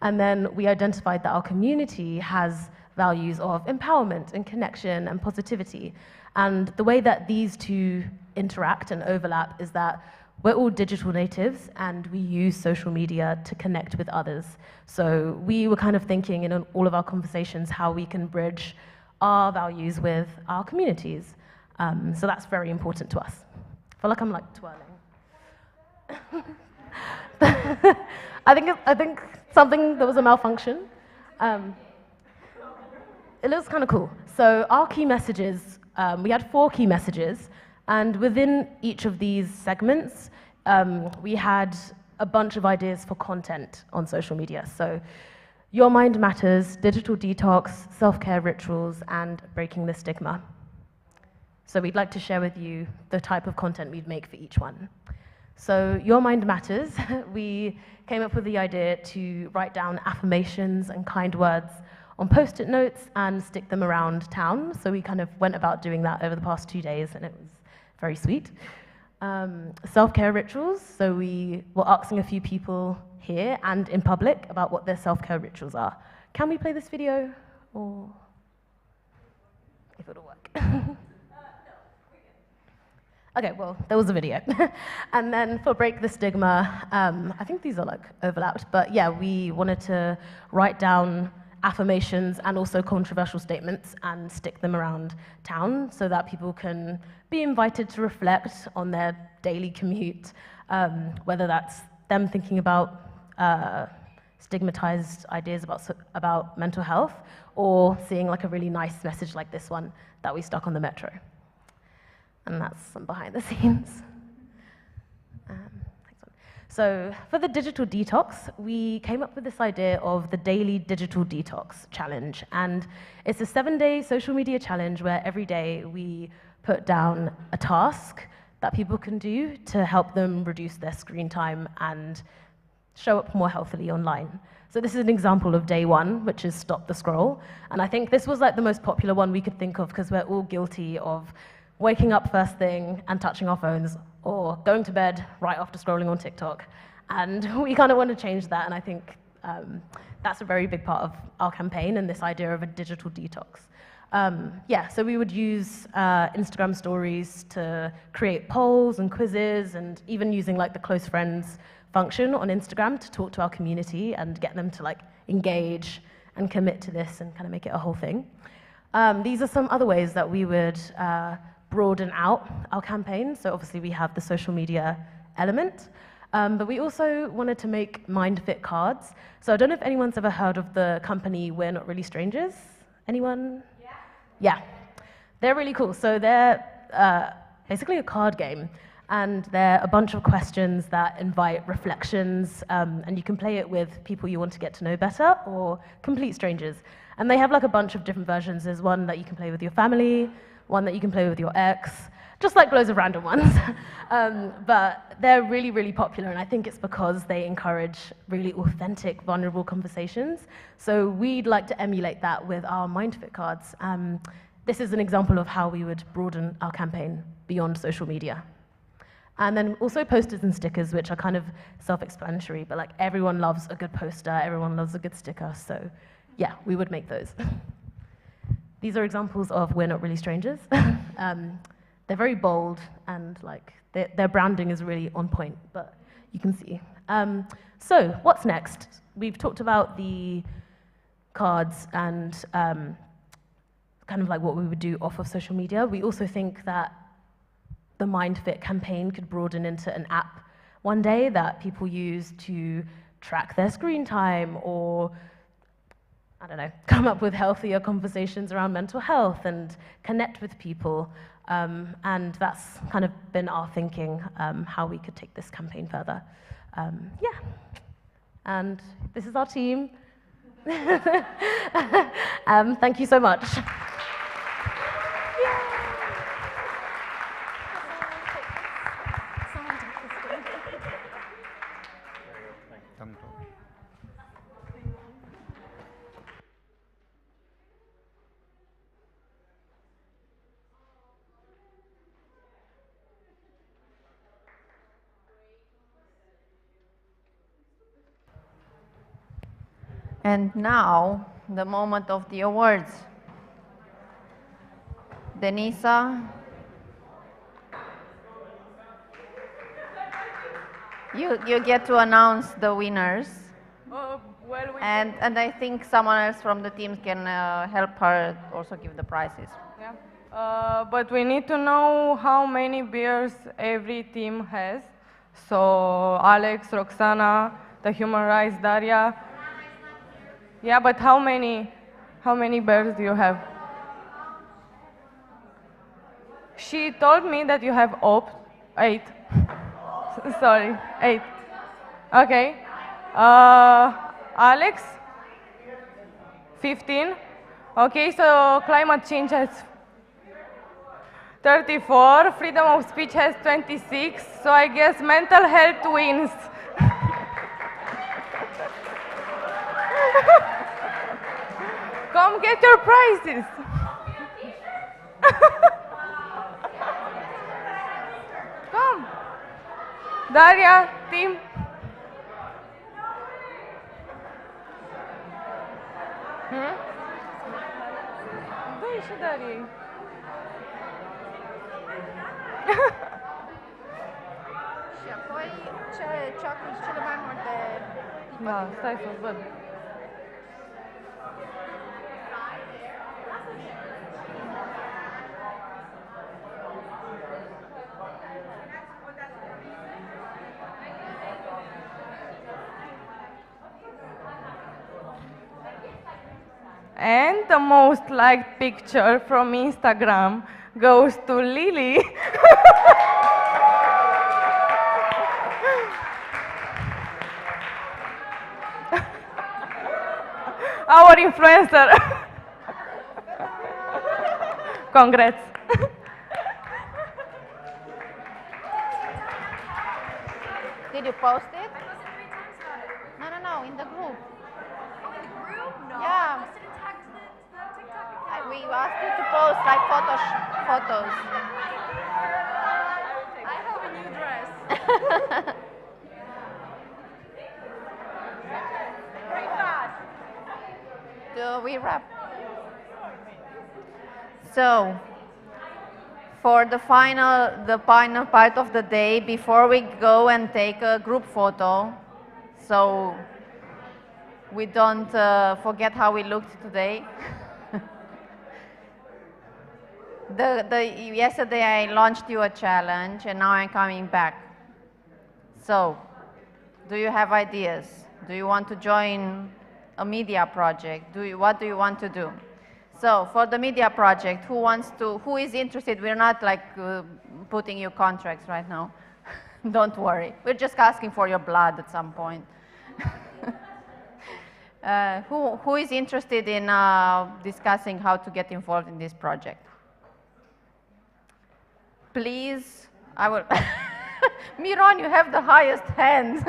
And then we identified that our community has values of empowerment and connection and positivity. And the way that these two interact and overlap is that we're all digital natives and we use social media to connect with others. So we were kind of thinking in all of our conversations how we can bridge our values with our communities. So that's very important to us. I feel like I'm like twirling. I think there was a malfunction. It looks kind of cool. So our key messages, we had 4 key messages, and within each of these segments, we had a bunch of ideas for content on social media. So your mind matters, digital detox, self-care rituals, and breaking the stigma. So we'd like to share with you the type of content we'd make for each one. So your mind matters. We came up with the idea to write down affirmations and kind words on Post-it notes and stick them around town. So we kind of went about doing that over the past 2 days, and it was very sweet. Self-care rituals. So we were asking a few people here and in public about what their self-care rituals are. Can we play this video? Or if it'll work. Okay, well, there was a video. And then for Break the Stigma, I think these are like overlapped, but yeah, we wanted to write down affirmations and also controversial statements and stick them around town so that people can be invited to reflect on their daily commute, whether that's them thinking about stigmatized ideas about mental health or seeing like a really nice message like this one that we stuck on the metro. And that's some behind the scenes. Next one. So for the digital detox, we came up with this idea of the Daily Digital Detox Challenge. And it's a 7-day social media challenge where every day we put down a task that people can do to help them reduce their screen time and show up more healthily online. So this is an example of day one, which is stop the scroll. And I think this was like the most popular one we could think of because we're all guilty of waking up first thing and touching our phones or going to bed right after scrolling on TikTok. And we kind of want to change that. And I think that's a very big part of our campaign and this idea of a digital detox. Yeah, so we would use Instagram stories to create polls and quizzes and even using like the close friends function on Instagram to talk to our community and get them to like engage and commit to this and kind of make it a whole thing. These are some other ways that we would broaden out our campaign. So obviously we have the social media element, but we also wanted to make mind-fit cards. So I don't know if anyone's ever heard of the company We're Not Really Strangers. Anyone? Yeah. They're really cool. So they're basically a card game. And they're a bunch of questions that invite reflections, and you can play it with people you want to get to know better or complete strangers. And they have like a bunch of different versions. There's one that you can play with your family, one that you can play with your ex, just like loads of random ones. But they're really, really popular, and I think it's because they encourage really authentic, vulnerable conversations. So we'd like to emulate that with our MindFit cards. This is an example of how we would broaden our campaign beyond social media. And then also posters and stickers, which are kind of self-explanatory, but like everyone loves a good poster, everyone loves a good sticker, so yeah, we would make those. These are examples of We're Not Really Strangers. They're very bold and like their branding is really on point, but you can see. So what's next? We've talked about the cards and kind of like what we would do off of social media. We also think that the MindFit campaign could broaden into an app one day that people use to track their screen time or, I don't know, come up with healthier conversations around mental health and connect with people. And that's kind of been our thinking, how we could take this campaign further. Yeah. And this is our team. Thank you so much. And now, the moment of the awards. Denisa, you get to announce the winners. And I think someone else from the team can help her also give the prizes. Yeah. But we need to know how many beers every team has. So Alex, Roxana, the Human Rights, Daria. Yeah, but how many bears do you have? She told me that you have 8. Sorry, 8. Okay. Alex? 15. Okay, so climate change has 34, freedom of speech has 26, so I guess mental health wins. Come get your prizes. Come. Daria, team. Dă-i și Dariei. Și apoi ce a cu cele mai multe... Da, stai să văd. And the most liked picture from Instagram goes to Lily. Our influencer. Congrats. Did you post it? the group. Oh, in the group? No. Yeah. I didn't tag to the TikTok account. We asked you to post like photos. I have a new dress. Very fast. Do we wrap? So, for the final part of the day, before we go and take a group photo, so we don't forget how we looked today. Yesterday I launched you a challenge, and now I'm coming back. So, do you have ideas? Do you want to join a media project? What do you want to do? So, for the media project, who is interested? We're not like putting you contracts right now. Don't worry. We're just asking for your blood at some point. Who is interested in discussing how to get involved in this project? Please, I will. Miron, you have the highest hands.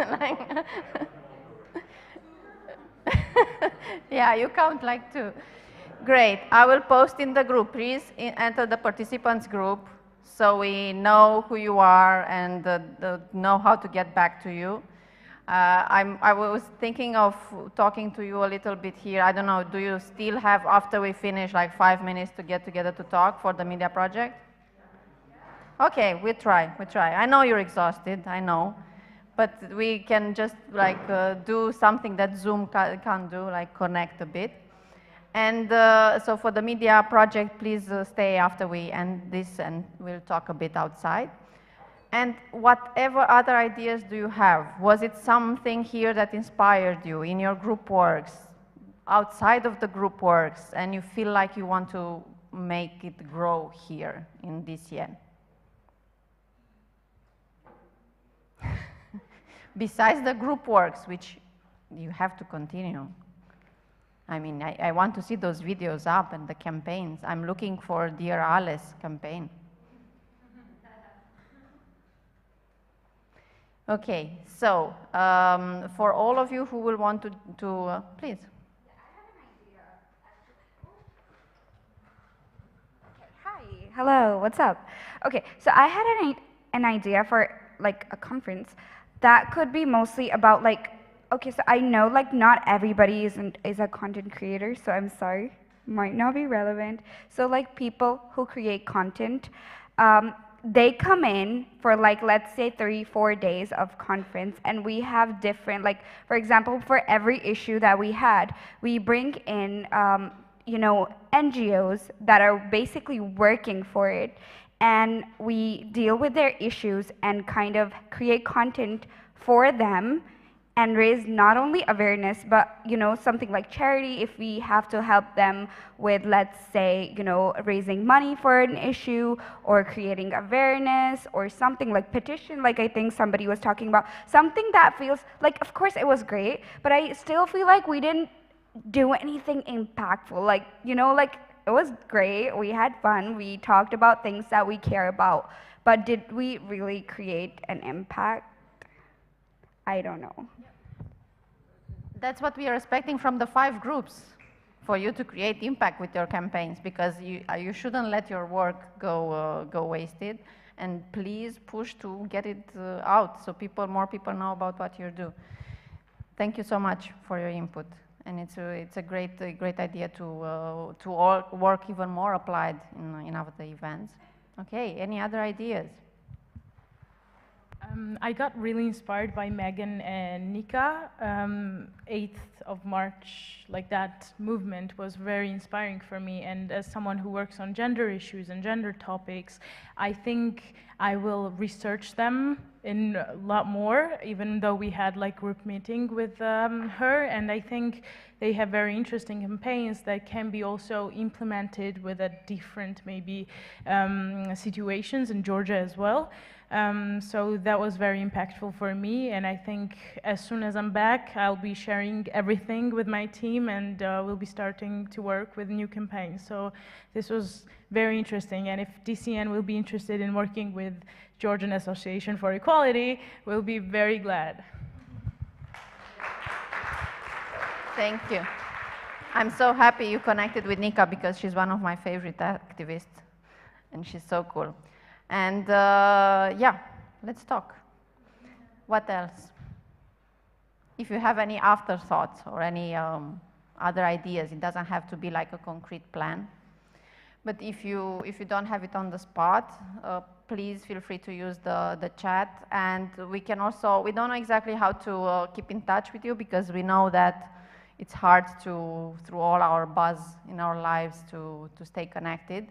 Yeah, you count like 2. Great. I will post in the group. Please enter the participants group so we know who you are and know how to get back to you. I was thinking of talking to you a little bit here. I don't know, do you still have, after we finish, like 5 minutes to get together to talk for the media project? Okay, we try. I know you're exhausted, I know. But we can just like do something that Zoom can't do, like connect a bit. And so for the media project, please stay after we end this and we'll talk a bit outside. And whatever other ideas do you have? Was it something here that inspired you in your group works, outside of the group works, and you feel like you want to make it grow here in DCN? Besides the group works, which you have to continue. I mean, I want to see those videos up and the campaigns. I'm looking for Dear Alice campaign. Okay, so for all of you who will want to please. Hi, hello, what's up? Okay, so I had an idea for like a conference that could be mostly about like, okay, so I know like not everybody is a content creator, so I'm sorry, might not be relevant. So like people who create content, they come in for like, let's say 3-4 days of conference, and we have different, like for example, for every issue that we had, we bring in, you know, NGOs that are basically working for it, and we deal with their issues and kind of create content for them and raise not only awareness, but, you know, something like charity if we have to help them with, let's say, you know, raising money for an issue or creating awareness or something like petition, like I think somebody was talking about. Something that feels like, of course it was great, but I still feel like we didn't do anything impactful. Like, you know, like it was great, we had fun, we talked about things that we care about, but did we really create an impact? I don't know. That's what we are expecting from the 5 groups, for you to create impact with your campaigns, because you shouldn't let your work go wasted, and please push to get it out so more people know about what you do. Thank you so much for your input, and it's a great idea to all work even more applied in other events. Okay, any other ideas? I got really inspired by Megan and Nika. 8th of March, like that movement was very inspiring for me. And as someone who works on gender issues and gender topics, I think I will research them in a lot more, even though we had like group meeting with her. And I think they have very interesting campaigns that can be also implemented with a different maybe situations in Georgia as well. So that was very impactful for me, and I think as soon as I'm back, I'll be sharing everything with my team, and we'll be starting to work with new campaigns. So this was very interesting, and if DCN will be interested in working with Georgian Association for Equality, we'll be very glad. Thank you. I'm so happy you connected with Nika because she's one of my favorite activists and she's so cool. And yeah, let's talk. What else? If you have any afterthoughts or any other ideas, it doesn't have to be like a concrete plan. But if you don't have it on the spot, please feel free to use the chat. And we can also, we don't know exactly how to keep in touch with you because we know that it's hard to, through all our buzz in our lives, to stay connected.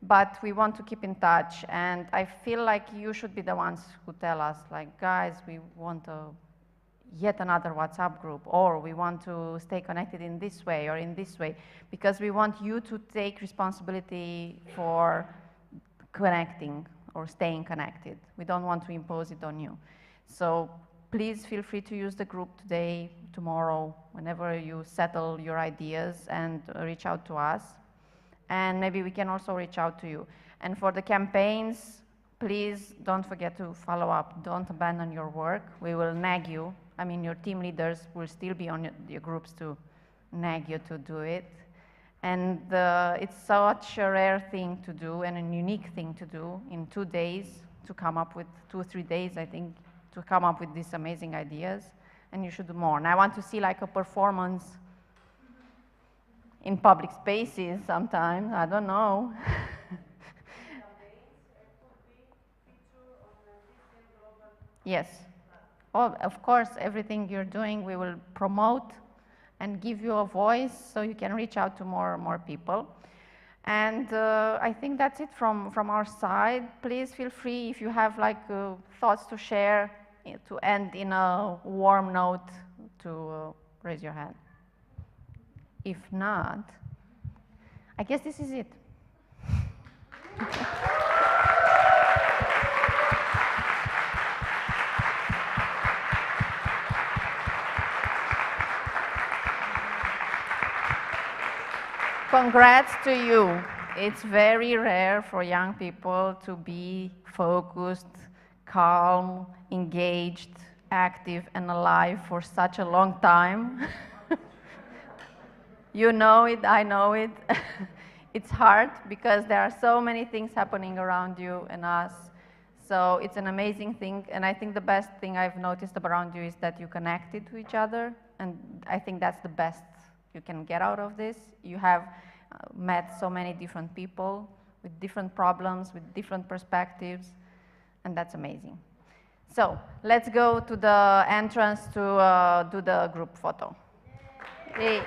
But we want to keep in touch. And I feel like you should be the ones who tell us, like, guys, we want yet another WhatsApp group, or we want to stay connected in this way or in this way, because we want you to take responsibility for connecting or staying connected. We don't want to impose it on you. So please feel free to use the group today, tomorrow, whenever you settle your ideas, and reach out to us. And maybe we can also reach out to you. And for the campaigns, please don't forget to follow up. Don't abandon your work. We will nag you. I mean, your team leaders will still be on your groups to nag you to do it. And it's such a rare thing to do and a unique thing to do in 2 days, to come up with 2 or 3 days, I think, to come up with these amazing ideas. And you should do more. And I want to see like a performance in public spaces sometime. I don't know. Yes. Oh, of course, everything you're doing, we will promote and give you a voice so you can reach out to more people. And I think that's it from our side. Please feel free, if you have like thoughts to share, to end in a warm note, to raise your hand. If not, I guess this is it. Congrats to you. It's very rare for young people to be focused, calm, engaged, active, and alive for such a long time. You know it, I know it. It's hard because there are so many things happening around you and us. So it's an amazing thing. And I think the best thing I've noticed around you is that you connected to each other. And I think that's the best you can get out of this. You have met so many different people with different problems, with different perspectives, and that's amazing. So let's go to the entrance to do the group photo. Yay.